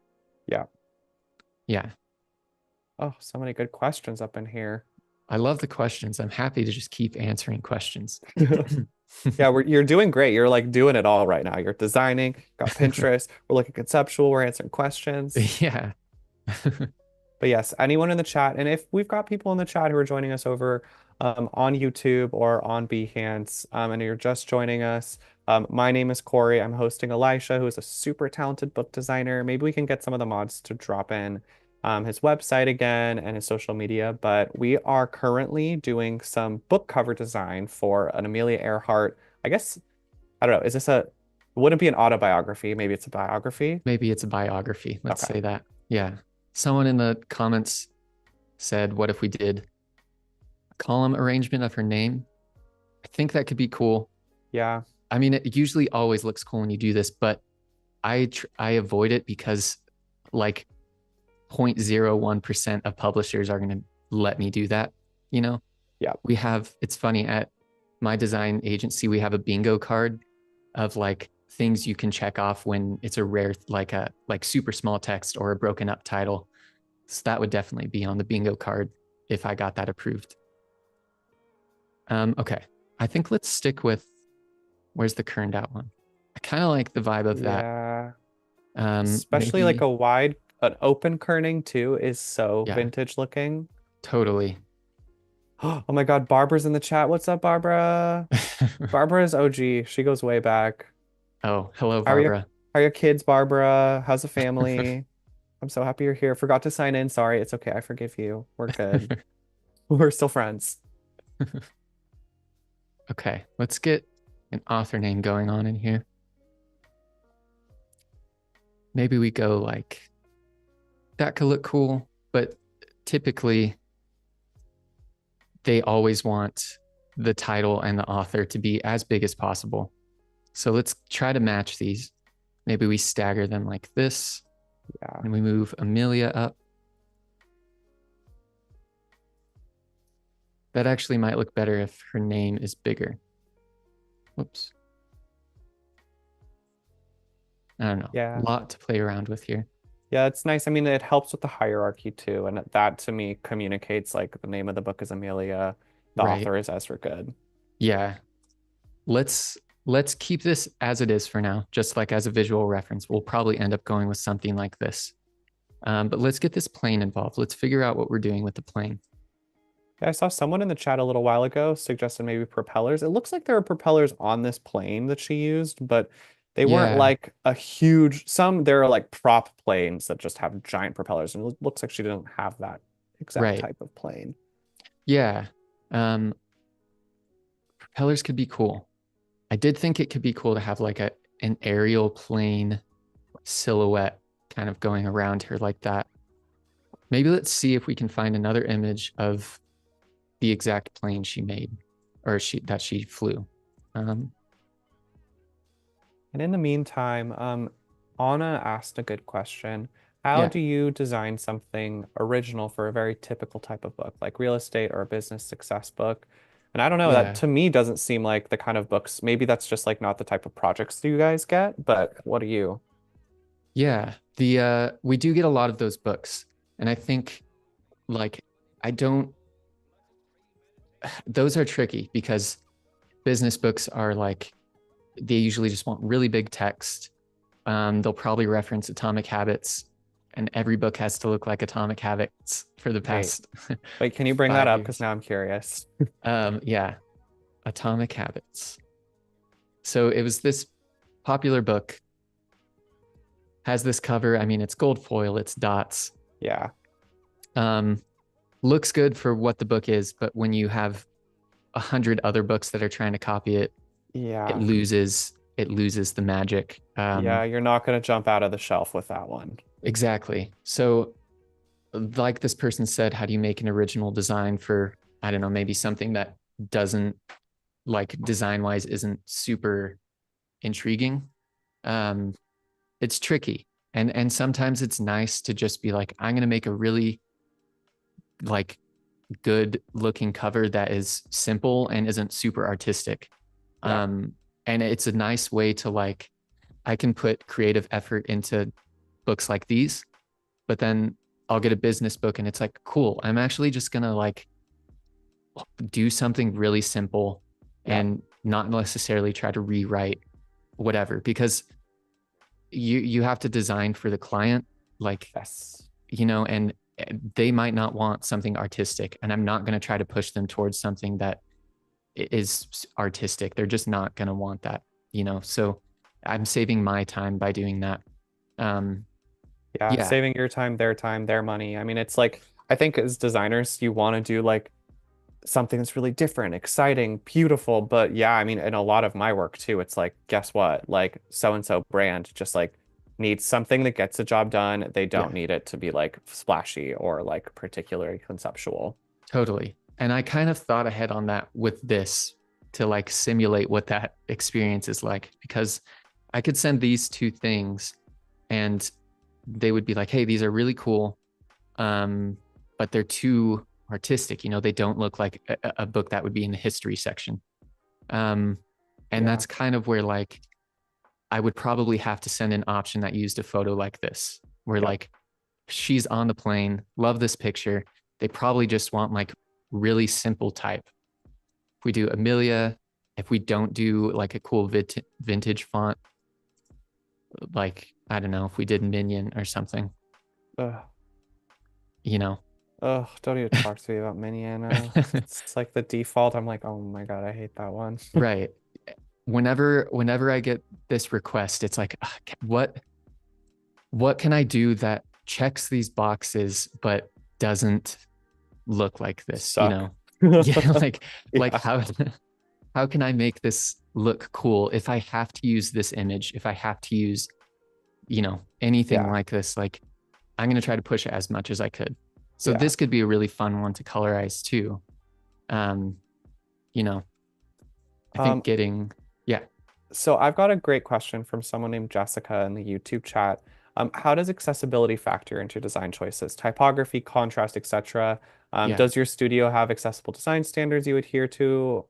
Yeah. Yeah, Oh, so many good questions up in here. I love the questions. I'm happy to just keep answering questions. Yeah, you're doing great. You're like doing it all right now. You're designing, got Pinterest, we're looking conceptual, we're answering questions. Yeah. But yes, anyone in the chat, and if we've got people in the chat who are joining us over on YouTube or on Behance, and you're just joining us, my name is Corey. I'm hosting Elisha, who is a super talented book designer. Maybe we can get some of the mods to drop in his website again and his social media. But we are currently doing some book cover design for an Amelia Earhart. I guess, I don't know, is this a, it wouldn't be an autobiography. Maybe it's a biography. Maybe it's a biography. Let's Okay. say that. Yeah. Someone in the comments said, what if we did column arrangement of her name? I think that could be cool. Yeah. I mean, it usually always looks cool when you do this, but I avoid it because like 0.01% of publishers are going to let me do that. Yeah. It's funny, at my design agency, we have a bingo card of like things you can check off when it's a rare, like super small text or a broken up title. So that would definitely be on the bingo card if I got that approved. Okay. I think let's stick with, where's the kerned out one? I kind of like the vibe of that. Yeah. Especially like Maybe, an open kerning too is so yeah, vintage looking. totally. Oh my God, Barbara's in the chat. What's up, Barbara? Barbara's OG. She goes way back. Oh, hello, How are you? Barbara. How are your kids, Barbara? How's the family? I'm so happy you're here. Forgot to sign in. Sorry. It's okay. I forgive you. We're good. We're still friends. Okay, let's get an author name going on in here. Maybe we go like, that could look cool, but typically they always want the title and the author to be as big as possible. So let's try to match these. Maybe we stagger them like this, Yeah. and we move Amelia up. That actually might look better if her name is bigger. Whoops. I don't know. A Yeah. lot to play around with here. Yeah, it's nice. I mean, it helps with the hierarchy too, and that to me communicates like the name of the book is Amelia, the Right. author is Ezra Good. Yeah. Let's let's keep this as it is for now, just like as a visual reference. We'll probably end up going with something like this. But let's get this plane involved. Let's figure out what we're doing with the plane. Yeah, I saw someone in the chat a little while ago suggested maybe propellers. It looks like there are propellers on this plane that she used, but they weren't Yeah, like a huge, some there are like prop planes that just have giant propellers, and it looks like she didn't have that exact right. type of plane. Yeah. Um, Propellers could be cool. I did think it could be cool to have like an aerial plane silhouette kind of going around her like that. Maybe let's see if we can find another image of the exact plane she made or she flew. Um, And in the meantime, Anna asked a good question. How yeah, do you design something original for a very typical type of book, like real estate or a business success book? And I don't know, that yeah, to me doesn't seem like the kind of books, maybe that's just like not the type of projects that you guys get, but what do you? yeah. The We do get a lot of those books, and I think like I don't. Those are tricky because business books are like they usually just want really big text. They'll probably reference Atomic Habits, and every book has to look like Atomic Habits for the Wait, past wait, can you bring that 5 up? Because years. now I'm curious. Yeah, Atomic Habits. So it was this popular book, has this cover. I mean, it's gold foil, it's dots. Yeah, Um, Looks good for what the book is, but when you have 100 other books that are trying to copy it, yeah, it loses the magic. yeah, you're not going to jump out of the shelf with that one. Exactly. So, like this person said, how do you make an original design for, I don't know, maybe something that doesn't like design wise isn't super intriguing? Um, it's tricky. And sometimes it's nice to just be like, I'm gonna make a really like good looking cover that is simple and isn't super artistic. Yeah, Um, and it's a nice way to like I can put creative effort into books like these, but then I'll get a business book and it's like, cool, I'm actually just gonna like do something really simple yeah, and not necessarily try to rewrite whatever because you have to design for the client, like, yes. and they might not want something artistic, and I'm not going to try to push them towards something that is artistic. They're just not going to want that. So I'm saving my time by doing that. Um, Yeah, yeah, saving your time, their money. I mean, it's like I think as designers, you want to do like something that's really different, exciting, beautiful. But yeah, I mean, in a lot of my work too, it's like, guess what? Like so and so brand just like needs something that gets the job done. They don't yeah, need it to be like splashy or like particularly conceptual. totally. And I kind of thought ahead on that with this to like simulate what that experience is like because I could send these two things and they would be like, hey, these are really cool. But they're too artistic. They don't look like a book that would be in the history section. Um, and Yeah. that's kind of where like I would probably have to send an option that used a photo like this, where Yep. like she's on the plane, love this picture. They probably just want like really simple type. If we do Amelia, if we don't do like a cool vintage font, like I don't know, if we did Minion or something, Ugh. you know. Ugh, don't even talk to me about Miniana. It's like the default. I'm like, oh my God, I hate that one. Right. Whenever I get this request, it's like, what can I do that checks these boxes but doesn't look like this, you Suck. know? Yeah, like Yeah. how can I make this look cool if I have to use this image, if I have to use, anything Yeah. like this, like I'm going to try to push it as much as I could. So Yeah. this could be a really fun one to colorize too. Um, you know, I think Um, yeah, so I've got a great question from someone named Jessica in the YouTube chat. How does accessibility factor into design choices? Typography, contrast, etc. Yeah. Does your studio have accessible design standards you adhere to?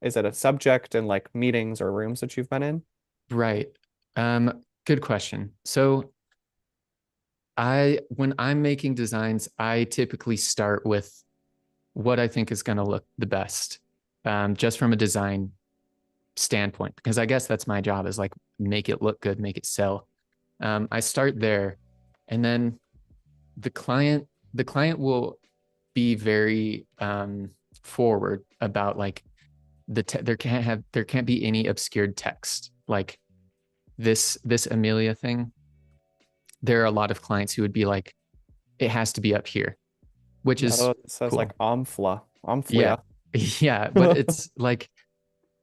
Is it a subject in like meetings or rooms that you've been in? Right. Good question. So when I'm making designs, I typically start with what I think is going to look the best, just from a design standpoint, because I guess that's my job, is like make it look good, make it sell. I start there, and then the client, the client will be very forward about like there can't be any obscured text like this Amelia thing. There are a lot of clients who would be like, it has to be up here, which No, is it says cool. like Omfla, Yeah. Omflia. Yeah. But it's like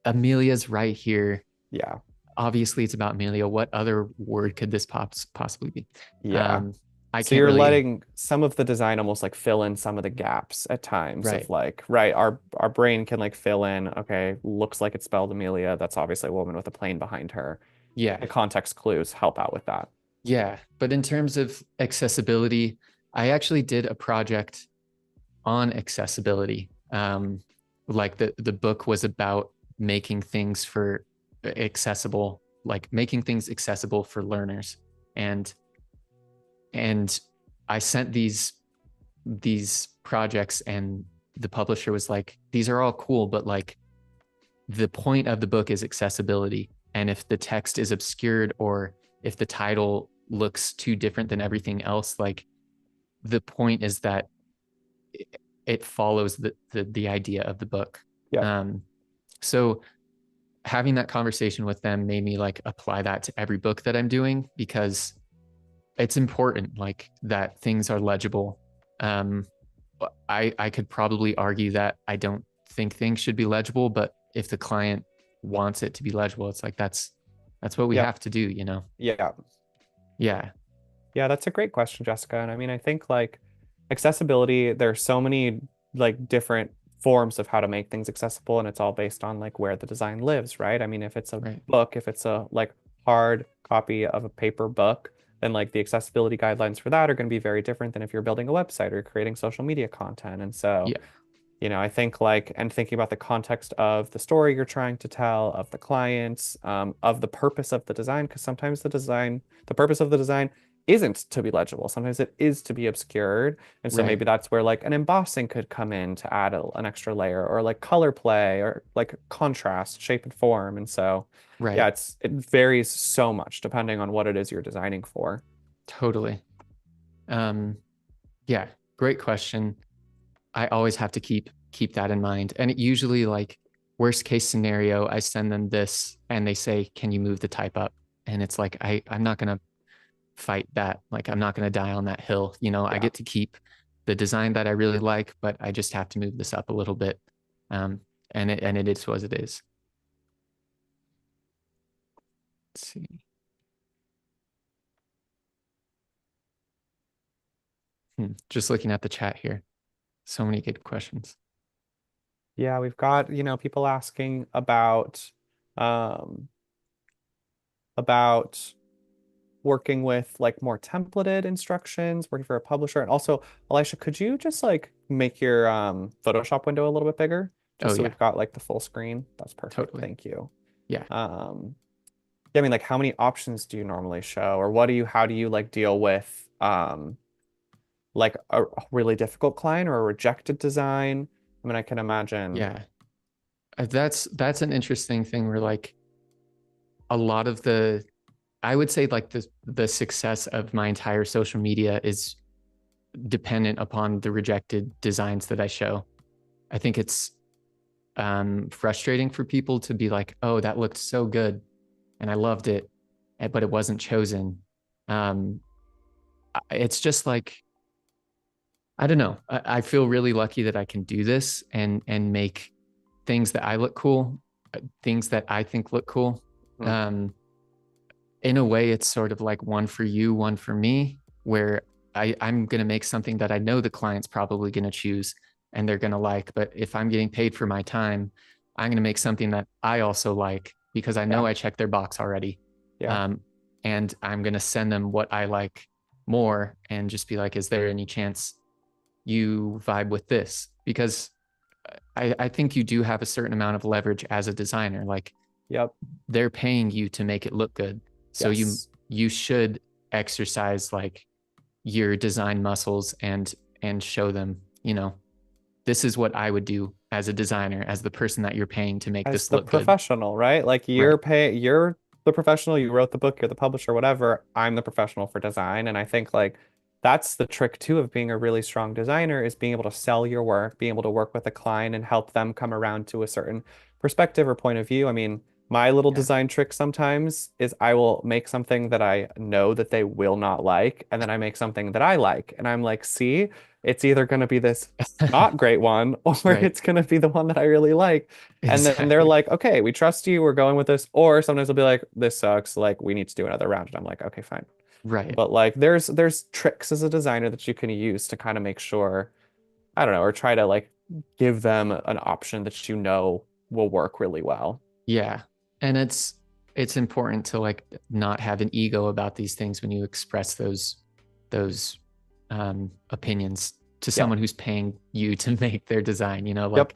Amelia's right here. Yeah, Obviously, it's about Amelia. What other word could this possibly be? yeah. Um, I So can't you're really, letting some of the design almost like fill in some of the gaps at times of right. like, right, our brain can like fill in, okay, looks like it's spelled Amelia. That's obviously a woman with a plane behind her. Yeah. The context clues help out with that. Yeah. But in terms of accessibility, I actually did a project on accessibility. Like the book was about making things for accessible, like making things accessible for learners. And and I sent these projects, and the publisher was like, these are all cool, but like the point of the book is accessibility. And if the text is obscured, or if the title looks too different than everything else, like the point is that it follows the idea of the book. Yep. Um, so having that conversation with them made me like apply that to every book that I'm doing, because it's important like that things are legible. Um, I could probably argue that I don't think things should be legible, but if the client wants it to be legible, it's like that's what we Yep. have to do, you know? Yeah. Yeah. Yeah, that's a great question, Jessica. And I mean, I think like accessibility, there's so many like different forms of how to make things accessible, and it's all based on like where the design lives, right? I mean, if it's a Right. book, if it's a like hard copy of a paper book, then like the accessibility guidelines for that are going to be very different than if you're building a website or creating social media content. And so, Yeah. I think like, and thinking about the context of the story you're trying to tell, of the clients, of the purpose of the design, because sometimes the purpose of the design isn't to be legible. Sometimes it is to be obscured. And so Right. maybe that's where like an embossing could come in to add an extra layer, or like color play, or like contrast, shape and form. And so, yeah, Right. it varies so much depending on what it is you're designing for. Totally. Um, yeah. Great question. I always have to keep that in mind. And it usually like worst case scenario, I send them this and they say, "Can you move the type up?" And it's like I'm not gonna fight that. Like I'm not gonna die on that hill. You know, I Yeah. get to keep the design that I really like, but I just have to move this up a little bit. Um, and it is what it is. Let's see. Just looking at the chat here. So many good questions. Yeah, we've got, people asking um about working with like more templated instructions, working for a publisher. And also, Elisha, could you just like make your Photoshop window a little bit bigger? Oh Just so yeah, we've got like the full screen. That's perfect. totally. Thank you. Yeah. Um, yeah, I mean, like how many options do you normally show? Or how do you like deal with like a really difficult client or a rejected design? I mean, I can imagine. Yeah. That's an interesting thing where like a lot of I would say like the success of my entire social media is dependent upon the rejected designs that I show. I think it's frustrating for people to be like, "Oh, that looked so good and I loved it, but it wasn't chosen." Um, it's just like I don't know. I feel really lucky that I can do this and make things that I look cool, things that I think look cool. Hmm. Um, in a way, it's sort of like one for you, one for me, where I'm going to make something that I know the client's probably going to choose and they're going to like. But if I'm getting paid for my time, I'm going to make something that I also like because I Yeah. know I checked their box already. Yeah. Um, and I'm going to send them what I like more and just be like, is there any chance you vibe with this, because I think you do have a certain amount of leverage as a designer. Like Yep. they're paying you to make it look good. So Yes. you should exercise like your design muscles and show them, this is what I would do as a designer, as the person that you're paying to make As this the look good. professional, right? Like Right. you're the professional, you wrote the book, you're the publisher, whatever. I'm the professional for design. And I think like that's the trick too of being a really strong designer is being able to sell your work, being able to work with a client and help them come around to a certain perspective or point of view. I mean, my little Yeah. design trick sometimes is I will make something that I know that they will not like, and then I make something that I like. And I'm like, see, it's either going to be this not great one or Right. it's going to be the one that I really like. And then they're Exactly. like, okay, we trust you. We're going with this. Or sometimes they'll be like, this sucks. Like, we need to do another round. And I'm like, okay, fine. Right. But like, there's tricks as a designer that you can use to kind of make sure, I don't know, or try to like give them an option that you know will work really well. Yeah. And it's important to like not have an ego about these things when you express those opinions to Yep. someone who's paying you to make their design, like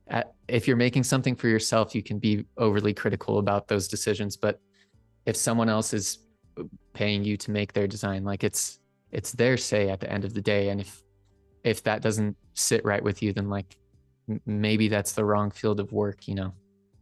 Yep. if you're making something for yourself, you can be overly critical about those decisions, but if someone else is paying you to make their design, like it's their say at the end of the day. And if that doesn't sit right with you, then like maybe that's the wrong field of work.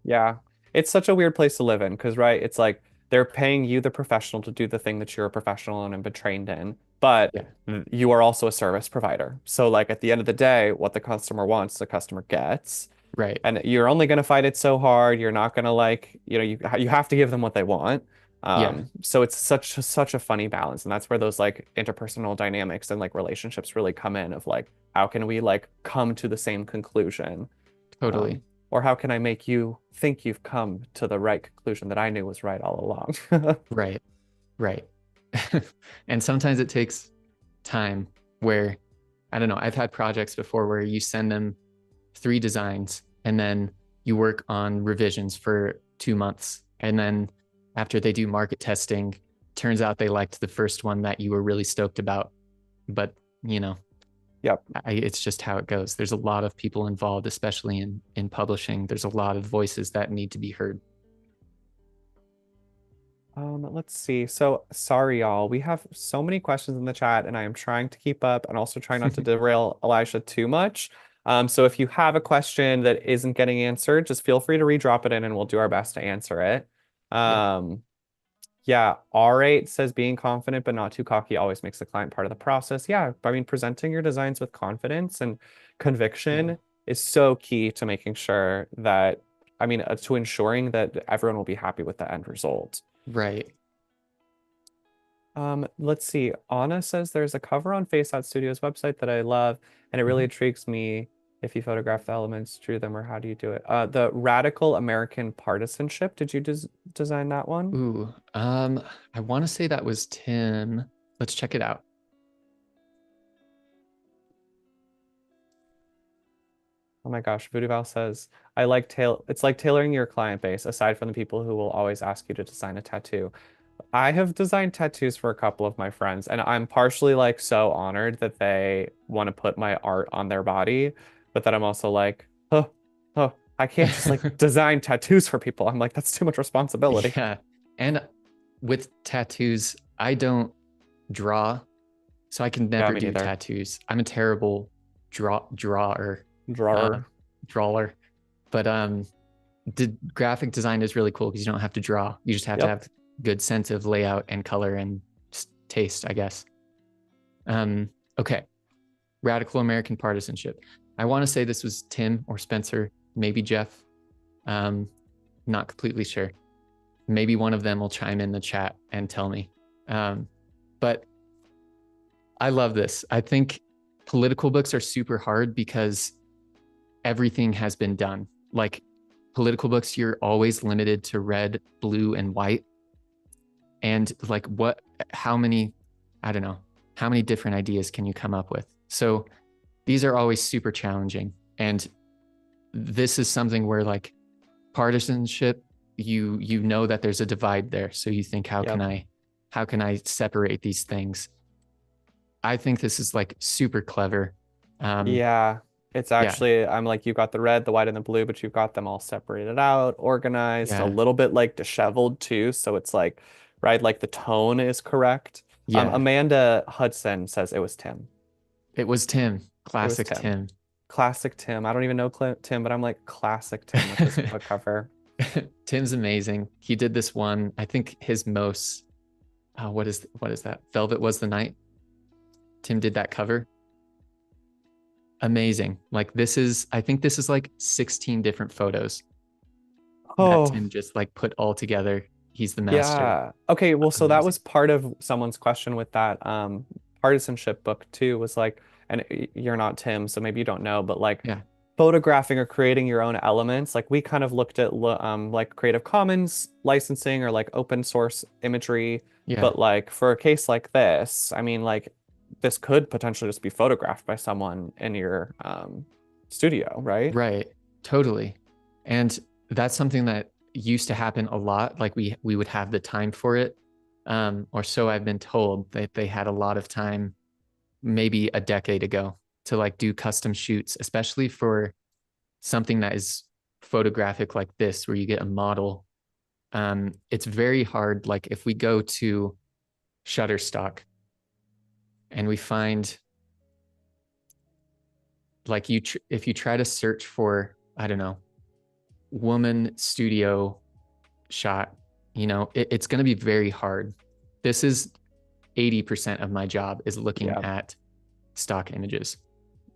Yeah. It's such a weird place to live in because, right, it's like they're paying you, the professional, to do the thing that you're a professional and have been trained in, but Yeah. you are also a service provider. So, like, at the end of the day, what the customer wants, the customer gets. Right. And you're only going to fight it so hard. You're not going to like, you have to give them what they want. Yeah. So it's such a funny balance, and that's where those like interpersonal dynamics and like relationships really come in of like, how can we like come to the same conclusion? Totally. Um, or how can I make you think you've come to the right conclusion that I knew was right all along? Right. Right. And sometimes it takes time where, I don't know, I've had projects before where you send them 3 designs and then you work on revisions for 2 months. And then after they do market testing, turns out they liked the first one that you were really stoked about. But, Yep. it's just how it goes. There's a lot of people involved, especially in publishing. There's a lot of voices that need to be heard. Let's see. So sorry, y'all. We have so many questions in the chat, and I am trying to keep up and also trying not to derail Elisha too much. So if you have a question that isn't getting answered, just feel free to redrop it in and we'll do our best to answer it. Yeah. Um, yeah, R8 says being confident but not too cocky always makes the client part of the process. Yeah, I mean, presenting your designs with confidence and Yeah. conviction is so key to making sure that, I mean, to ensuring that everyone will be happy with the end result. Right. Let's see. Anna says there's a cover on Face Out Studios website that I love, and it really Mhm. intrigues me if you photograph the elements, drew them, or how do you do it? The Radical American Partisanship. Did you design that one? Ooh, I want to say that was Tim. Let's check it out. Oh my gosh, Voodoo Val says, I like it's like tailoring your client base, aside from the people who will always ask you to design a tattoo. I have designed tattoos for a couple of my friends, and I'm partially like so honored that they want to put my art on their body, but then I'm also like, oh, oh, I can't just like design tattoos for people. I'm like, that's too much responsibility. Yeah. And with tattoos, I don't draw, so I can Yeah, never me do neither. tattoos. I'm a terrible drawer, uh, Drawer. drawer. But the graphic design is really cool because you don't have to draw. You just have to Yep. have good sense of layout and color and taste, I guess. Okay. Radical American Partisanship. I want to say this was Tim or Spencer, maybe Jeff. Um, not completely sure. Maybe one of them will chime in the chat and tell me. But I love this. I think political books are super hard because everything has been done. Like political books, you're always limited to red, blue, and white. And like how many, I don't know, how many different ideas can you come up with? So these are always super challenging. And this is something where like partisanship, you know that there's a divide there. So you think, how can Yep. I separate these things? I think this is like super clever. Yeah. It's Yeah, actually, I'm like, you got the red, the white, and the blue, but you've got them all separated out, organized, a yeah, little bit like disheveled too. So it's like, right, like the tone is correct. yeah. Amanda Hudson says it was Tim. It was Tim, It was classic Tim. Tim. Classic Tim. I don't even know Tim, but I'm like classic Tim with this book cover. Tim's amazing. He did this one. I think his most what is that? Velvet Was the Night. Tim did that cover. Amazing. Like this is I think this is like 16 different photos that Oh, Tim just like put all together. He's the master. yeah. Okay, well, so that Amazing. was part of someone's question with that partisanship book too, was like, and you're not Tim, so maybe you don't know, but like Yeah. photographing or creating your own elements, like we kind of looked at like Creative Commons licensing or like open source imagery, Yeah. but like for a case like this, I mean, like this could potentially just be photographed by someone in your studio, right? Right. Totally. And that's something that used to happen a lot. Like we would have the time for it. Or so I've been told that they had a lot of time maybe a decade ago to like do custom shoots, especially for something that is photographic like this, where you get a model. It's very hard. Like if we go to Shutterstock and we find like if you try to search for, I don't know, woman studio shot, it's going to be very hard. This is 80% of my job is looking Yeah. at stock images.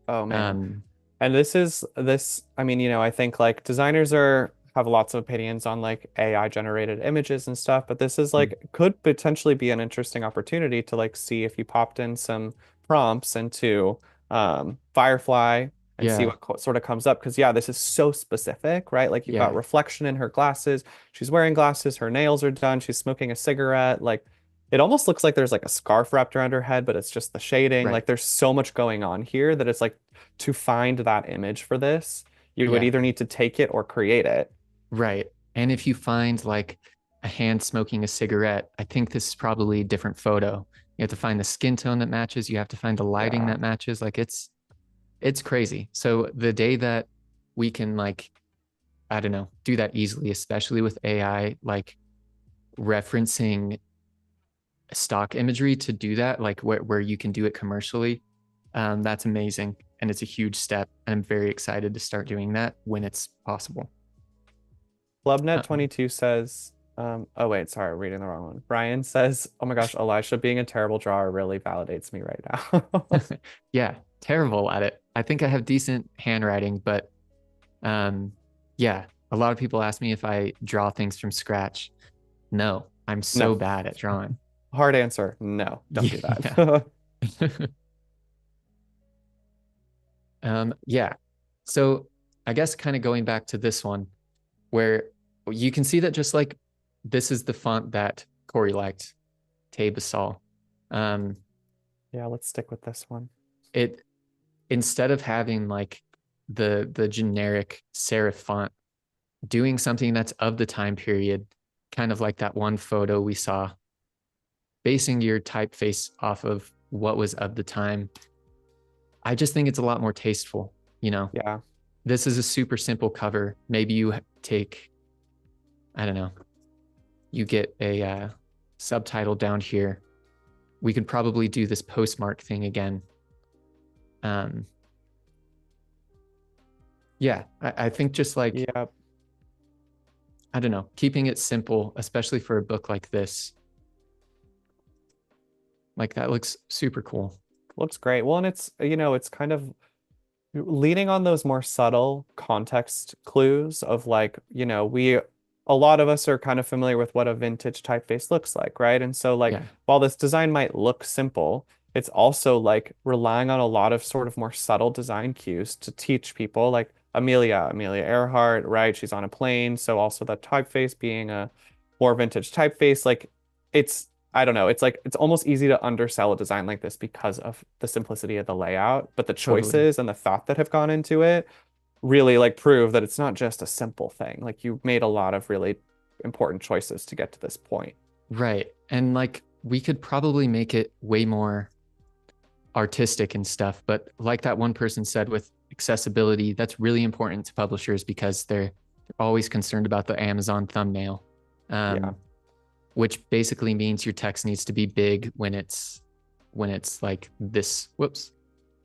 Oh man. Um, And this, I mean, I think like designers are have lots of opinions on like AI generated images and stuff, but this is mm, like could potentially be an interesting opportunity to like see if you popped in some prompts into Firefly and see yeah, what sort of comes up. Because yeah, this is so specific, right? Like you've got yeah, reflection in her glasses. She's wearing glasses, her nails are done, she's smoking a cigarette. Like it almost looks like there's like a scarf wrapped around her head, but it's just the shading. right, Like there's so much going on here that it's like to find that image for this, you would yeah, either need to take it or create it. right. And if you find like a hand smoking a cigarette, I think this is probably a different photo. You have to find the skin tone that matches. You have to find the lighting Yeah. that matches. Like it's crazy. So the day that we can like, I don't know, do that easily, especially with AI, like referencing stock imagery to do that, like where you can do it commercially, that's amazing. And it's a huge step. And I'm very excited to start doing that when it's possible. Um, Clubnet22 says, oh wait, sorry, I'm reading the wrong one. Brian says, oh my gosh, Elisha being a terrible drawer really validates me right now. yeah, terrible at it. I think I have decent handwriting, but um, yeah, a lot of people ask me if I draw things from scratch. No, I'm so No. bad at drawing. Hard answer. No, don't do Yeah. that. Yeah. So I guess kind of going back to this one, where you can see that just like this is the font that Corey liked, Tay Basal. Um, Yeah, let's stick with this one. it instead of having like the generic serif font, doing something that's of the time period, kind of like that one photo we saw, basing your typeface off of what was of the time. I just think it's a lot more tasteful, you know. Yeah. This is a super simple cover. Maybe you take, I don't know, you get a subtitle down here. We could probably do this postmark thing again. Um, yeah, I think just like, Yeah. I don't know, keeping it simple, especially for a book like this, like that looks super cool. Looks great. Well, and it's kind of leaning on those more subtle context clues of like, a lot of us are kind of familiar with what a vintage typeface looks like, right? And so like Yeah, while this design might look simple, it's also like relying on a lot of sort of more subtle design cues to teach people like Amelia Earhart, right? She's on a plane, so also the typeface being a more vintage typeface, like I don't know. It's like it's almost easy to undersell a design like this because of the simplicity of the layout, but the totally. choices and the thought that have gone into it really like prove that it's not just a simple thing. Like you made a lot of really important choices to get to this point. Right. And like we could probably make it way more artistic and stuff. But like that one person said with accessibility, that's really important to publishers because they're always concerned about the Amazon thumbnail, Yeah. which basically means your text needs to be big when it's like this. Whoops.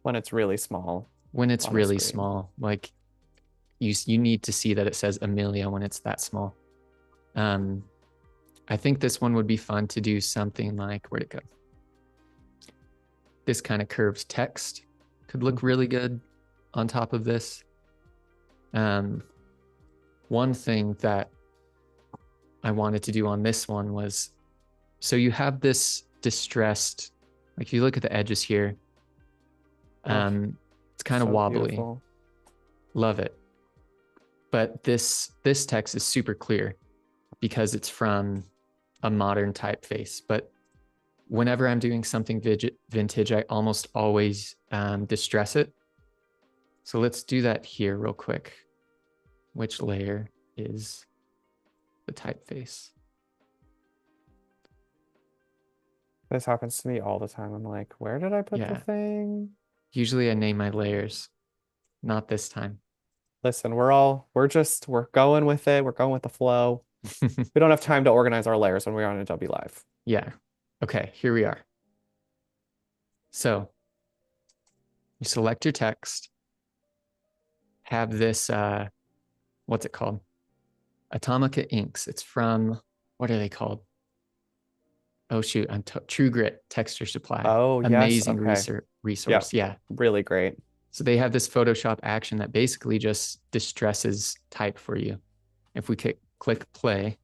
When it's really small When it's on the really screen. small, like you need to see that it says Amelia when it's that small. I think this one would be fun to do something like, where'd it go? This kind of curved text could look really good on top of this. One thing that I wanted to do on this one was, so you have this distressed, like if you look at the edges here, it's kind of So wobbly. beautiful. Love it. But this text is super clear because it's from a modern typeface. But whenever I'm doing something vintage, I almost always distress it. So let's do that here real quick. Which layer is the typeface? This happens to me all the time. I'm like, where did I put the thing? Usually I name my layers, not this time. Listen, we're going with it. We're going with the flow. We don't have time to organize our layers when we're on Adobe Live. Yeah. Okay, here we are. So you select your text, have this, what's it called? Atomica inks. It's from, what are they called? Oh shoot, I'm True Grit Texture Supply. Oh, yes. Amazing Okay. resource. Yeah. Really great. So they have this Photoshop action that basically just distresses type for you. If we click play,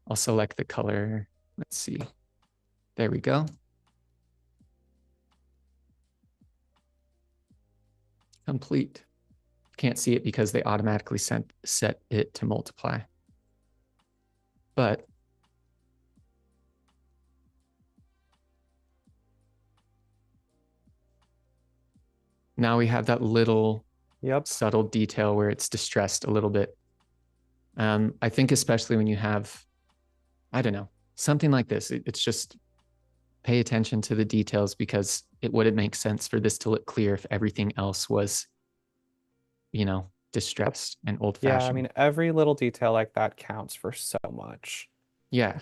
I'll select the color. Let's see. There we go. Complete. Can't see it because they automatically set it to multiply. But now we have that little subtle detail where it's distressed a little bit. I think especially when you have, I don't know, something like this, it's just pay attention to the details because it wouldn't make sense for this to look clear if everything else was, you know, distressed and old-fashioned. Yeah, I mean, every little detail like that counts for so much. Yeah.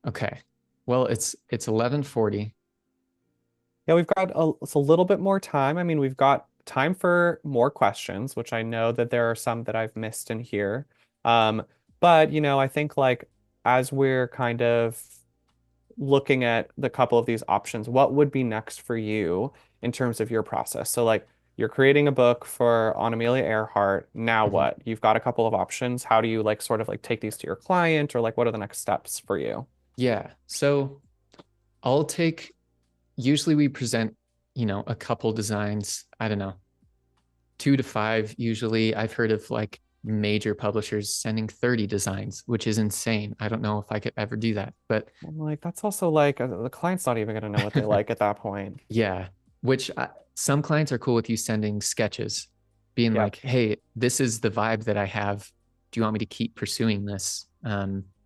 Okay. Well, it's 11:40. Yeah, we've got it's a little bit more time. I mean, we've got time for more questions, which I know that there are some that I've missed in here. But I think like as we're kind of looking at the couple of these options, what would be next for you in terms of your process? So like you're creating a book for on Amelia Earhart. Now what? You've got a couple of options. How do you like sort of like take these to your client or like what are the next steps for you? Yeah. So usually we present, a couple designs, I don't know, 2 to 5 usually. I've heard of like major publishers sending 30 designs, which is insane. I don't know if I could ever do that, but I'm like, that's also like the client's not even going to know what they like at that point. yeah, some clients are cool with you sending sketches, being like, hey, this is the vibe that I have. Do you want me to keep pursuing this?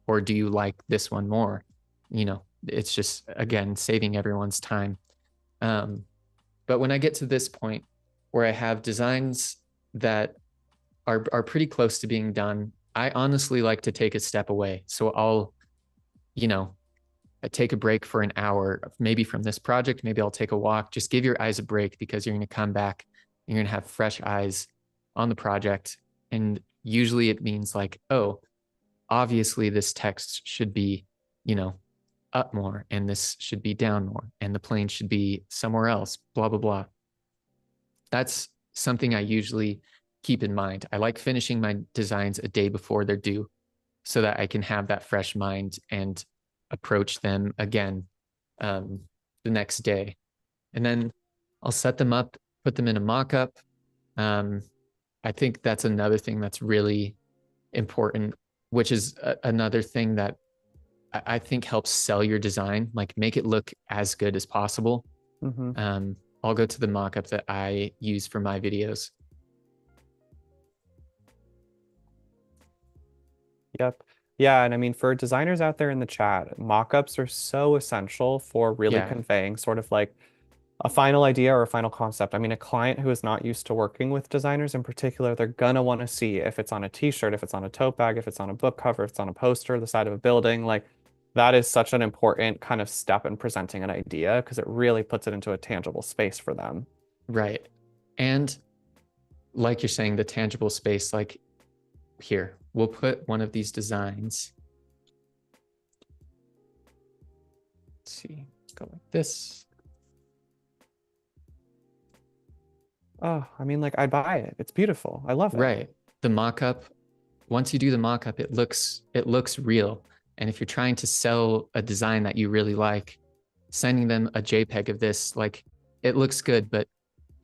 Or do you like this one more? It's just, again, saving everyone's time. But when I get to this point where I have designs that are pretty close to being done, I honestly like to take a step away. So I'll, I take a break for an hour, maybe from this project, maybe I'll take a walk. Just give your eyes a break because you're going to come back, you're going to have fresh eyes on the project. And usually it means like, oh, obviously this text should be, up more and this should be down more and the plane should be somewhere else, blah, blah, blah. That's something I usually keep in mind. I like finishing my designs a day before they're due so that I can have that fresh mind and approach them again the next day. And then I'll set them up, put them in a mock-up. I think that's another thing that's really important, which is another thing that I think helps sell your design, like make it look as good as possible. I'll go to the mock-up that I use for my videos. Yep. Yeah, and I mean, for designers out there in the chat, mockups are so essential for really Yeah, conveying sort of like a final idea or a final concept. I mean, a client who is not used to working with designers in particular, they're gonna want to see if it's on a t-shirt, if it's on a tote bag, if it's on a book cover, if it's on a poster, the side of a building. Like that is such an important kind of step in presenting an idea because it really puts it into a tangible space for them. right. And like you're saying, the tangible space, like here, we'll put one of these designs. Let's see, go like this. Oh, I mean, like I'd buy it. It's beautiful. I love it. Right. The mock-up, once you do the mock-up, it looks real. And if you're trying to sell a design that you really like, sending them a JPEG of this, like it looks good, but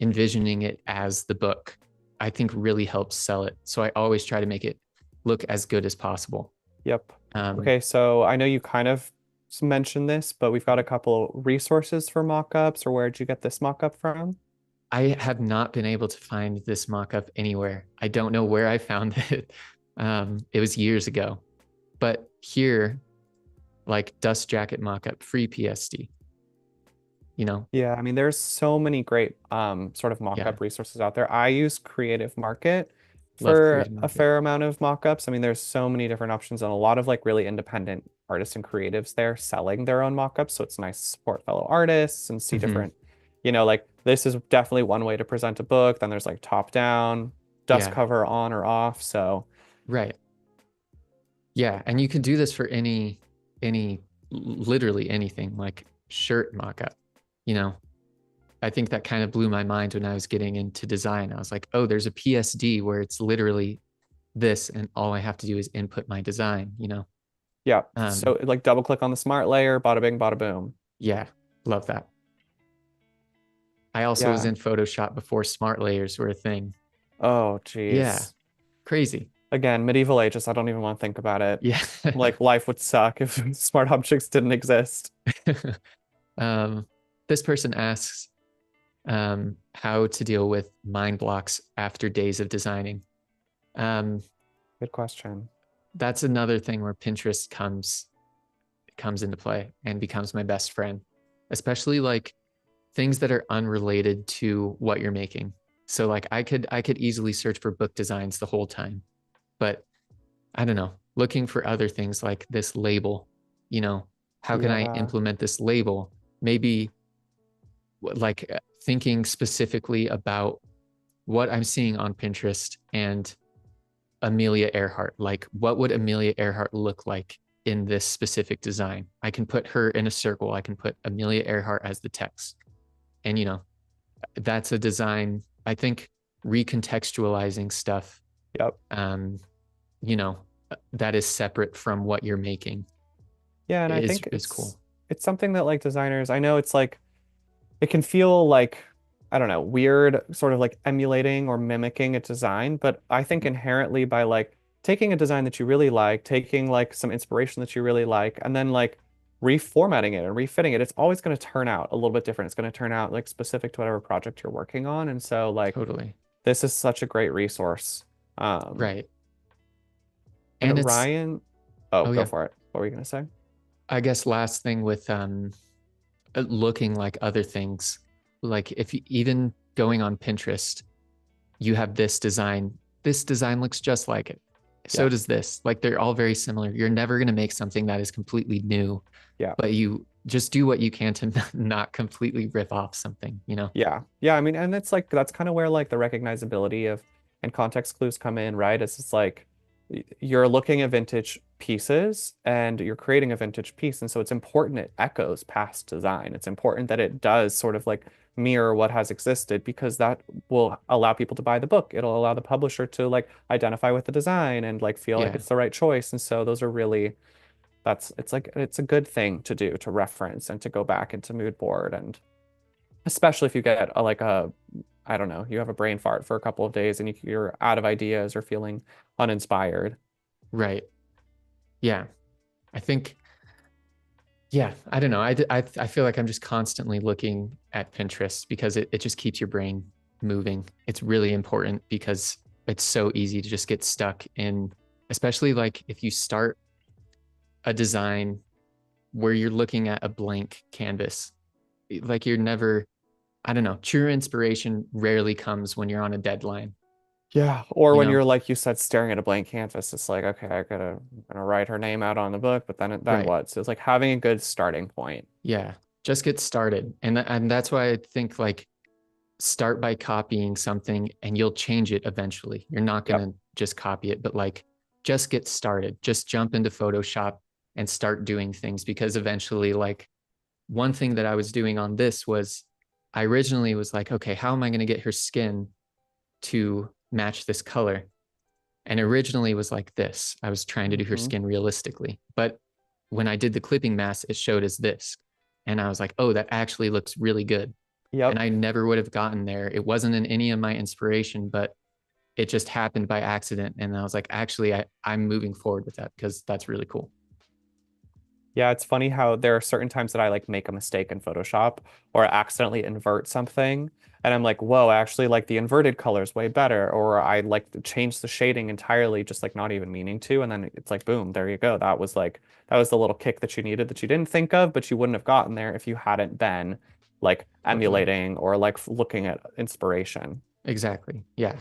envisioning it as the book, I think really helps sell it. So I always try to make it look as good as possible. Yep. Um, Okay, so I know you kind of mentioned this, but we've got a couple resources for mockups, or where did you get this mockup from? I have not been able to find this mock-up anywhere. I don't know where I found it. It was years ago. But here, like dust jacket mock-up, free PSD, you know? Yeah, I mean, there's so many great sort of Yeah, mockup resources out there. I use Creative Market love for Creative a Market. fair amount of mockups. I mean, there's so many different options and a lot of like really independent artists and creatives there selling their own mockups. So it's nice to support fellow artists and see Hmm. different, like this is definitely one way to present a book. Then there's like top down, dust Yeah, cover on or off. So right. Yeah, and you can do this for any literally anything like shirt mock-up, you know. I think that kind of blew my mind when I was getting into design. I was like, oh, there's a PSD where it's literally this, and all I have to do is input my design, you know? yeah, Um, so like double click on the smart layer, bada bing, bada boom. yeah, love that. I also was Yeah. in Photoshop before smart layers were a thing. Oh, Yeah, geez. crazy. Again, medieval ages, I don't even want to think about it. Yeah. Like life would suck if smart objects didn't exist. um, this person asks how to deal with mind blocks after days of designing. Um, Good question. that's another thing where Pinterest comes into play and becomes my best friend, especially like things that are unrelated to what you're making. So like I could easily search for book designs the whole time, but I don't know, looking for other things like this label, you know, how can I Yeah. implement this label? Maybe like thinking specifically about what I'm seeing on Pinterest and Amelia Earhart. Like, what would Amelia Earhart look like in this specific design? I can put her in a circle. I can put Amelia Earhart as the text. And, you know, that's a design, I think recontextualizing stuff, Yep. um, you know, that is separate from what you're making Yeah, and I is think is cool. it's something that like designers, I know it's like it can feel like I don't know, weird sort of like emulating or mimicking a design, but I think inherently by like taking a design that you really like, taking like some inspiration that you really like, and then like reformatting it and refitting it, it's always going to turn out a little bit different. It's going to turn out like specific to whatever project you're working on. And so like Totally. this is such a great resource. Um, Right. and And it's, Ryan, oh, oh go yeah, for it. What were you gonna say? I guess last thing with looking like other things, like if you, even going on Pinterest, you have this design looks just like it, so Yeah, does this, like they're all very similar. You're never going to make something that is completely new, yeah, but you just do what you can to not completely rip off something, you know. yeah, yeah. I mean, and it's like that's kind of where like the recognizability of and context clues come in, right? It's just like you're looking at vintage pieces and you're creating a vintage piece, and so it's important it echoes past design. It's important that it does sort of like mirror what has existed because that will allow people to buy the book. It'll allow the publisher to like identify with the design and like feel like Yeah, it's the right choice. And so those are really that's it's like it's a good thing to do to reference and to go back into mood board and especially if you get like a I don't know, you have a brain fart for a couple of days and you're out of ideas or feeling uninspired. right. Yeah, I think, yeah, I don't know. I feel like I'm just constantly looking at Pinterest because it just keeps your brain moving. It's really important because it's so easy to just get stuck in, especially like if you start a design where you're looking at a blank canvas. Like you're never, I don't know, true inspiration rarely comes when you're on a deadline, Yeah. Or you when know? you're like you said, staring at a blank canvas, it's like, okay, I'm gonna write her name out on the book, but then Right. what? So it's like having a good starting point. Yeah. Just get started. And that's why I think like start by copying something and you'll change it eventually. You're not going Yep. to just copy it, but like just get started. Just jump into Photoshop and start doing things because eventually, like, one thing that I was doing on this was I originally was like, okay, how am I going to get her skin to match this color? And originally was like this. I was trying to do her Hmm. skin realistically. But when I did the clipping mask, it showed as this. And I was like, oh, that actually looks really good. And Yep. I never would have gotten there. It wasn't in any of my inspiration, but it just happened by accident. And I was like, actually, I'm moving forward with that because that's really cool. Yeah, it's funny how there are certain times that I like make a mistake in Photoshop or accidentally invert something. And I'm like, whoa, actually like the inverted color is way better. Or I like to change the shading entirely, just like not even meaning to. And then it's like, boom, there you go. That was the little kick that you needed that you didn't think of, but you wouldn't have gotten there if you hadn't been like Totally. emulating or like looking at inspiration. Exactly. Yeah.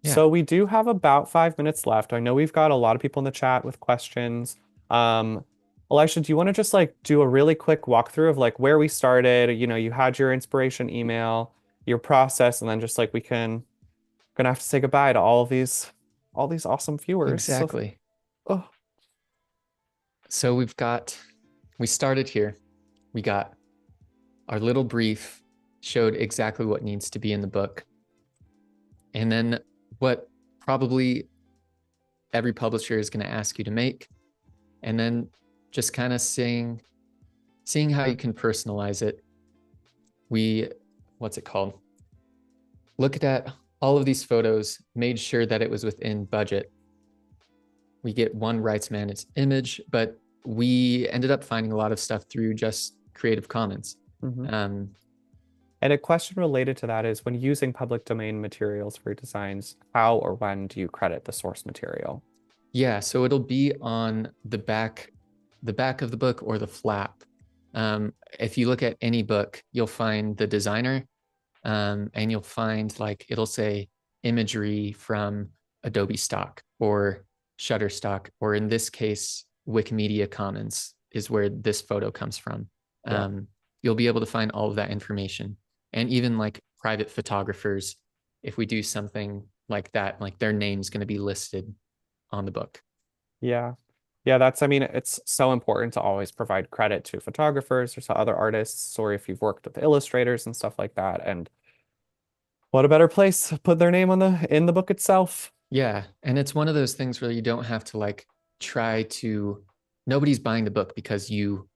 Yeah. So we do have about 5 minutes left. I know we've got a lot of people in the chat with questions. Um, Elisha, do you want to just like do a really quick walkthrough of like where we started? You know, you had your inspiration email, your process, and then just like gonna have to say goodbye to all these awesome viewers. So, Exactly. oh, So we started here. We got our little brief, showed exactly what needs to be in the book. And then what probably every publisher is going to ask you to make. And then just kind of seeing how you can personalize it. We, what's it called? Looked at all of these photos, made sure that it was within budget. We get one rights managed image, but we ended up finding a lot of stuff through just Creative Commons. mhm. Um, And a question related to that is when using public domain materials for your designs, how or when do you credit the source material? yeah, so it'll be on the back of the book or the flap. If you look at any book, you'll find the designer, and you'll find like it'll say imagery from Adobe stock or Shutterstock, or in this case, Wikimedia Commons is where this photo comes from. Yeah. Um, you'll be able to find all of that information. And even like private photographers, if we do something like that, like their name's going to be listed on the book. Yeah. Yeah, I mean, it's so important to always provide credit to photographers or to other artists, or if you've worked with illustrators and stuff like that. And what a better place to put their name on in the book itself. Yeah. And it's one of those things where you don't have to like try to, nobody's buying the book because you,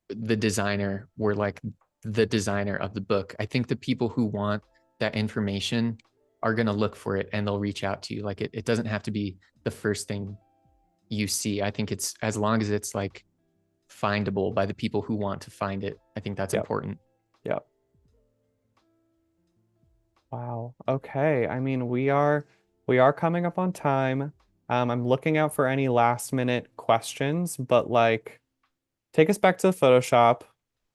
the designer, were like the designer of the book. I think the people who want that information are going to look for it and they'll reach out to you. Like it doesn't have to be the first thing you see. I think it's as long as it's like findable by the people who want to find it. I think that's Yep. important. Yep. Wow. Okay. I mean, we are coming up on time. I'm looking out for any last minute questions, but like take us back to the Photoshop.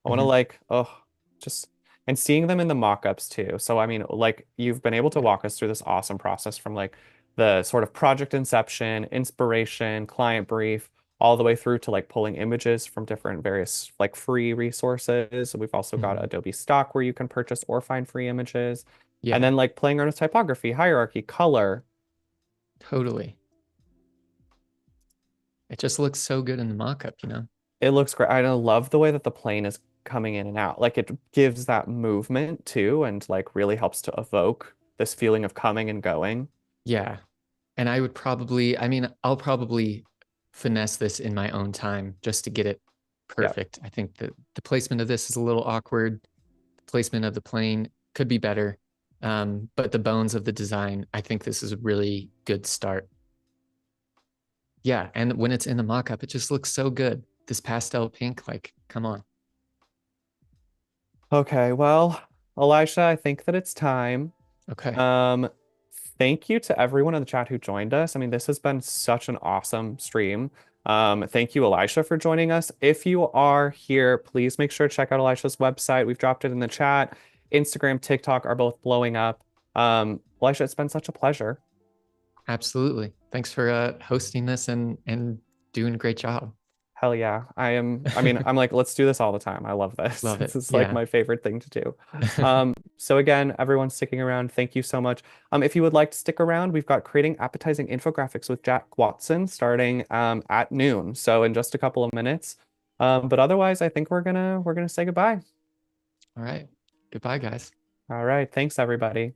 I want to Mhm. like, oh, just and seeing them in the mockups too. So I mean, like you've been able to Yeah. walk us through this awesome process from like the sort of project inception, inspiration, client brief, all the way through to like pulling images from different various like free resources. So we've also got Mhm. Adobe Stock where you can purchase or find free images. And Yeah, then like playing around with typography, hierarchy, color. totally. It just looks so good in the mock-up, you know? It looks great. I love the way that the plane is coming in and out. Like it gives that movement too, and like really helps to evoke this feeling of coming and going. Yeah. And I would probably, I mean, I'll probably finesse this in my own time just to get it Yeah. perfect. I think that the placement of this is a little awkward. The placement of the plane could be better. But the bones of the design, I think this is a really good start. Yeah. And when it's in the mock-up, it just looks so good. This pastel pink, like, come on. Okay, well, Elisha, I think that it's time. Okay. Um, Thank you to everyone in the chat who joined us. I mean, this has been such an awesome stream. Thank you, Elisha, for joining us. If you are here, please make sure to check out Elisha's website. We've dropped it in the chat. Instagram, TikTok are both blowing up. Elisha, it's been such a pleasure. Absolutely. Thanks for hosting this and doing a great job. Hell yeah. I'm like, let's do this all the time. I love this. Love This it. is like Yeah. my favorite thing to do. So again, everyone sticking around, thank you so much. If you would like to stick around, we've got creating appetizing infographics with Jack Watson starting at noon. So in just a couple of minutes. But otherwise, I think we're gonna say goodbye. All right. Goodbye, guys. All right. Thanks, everybody.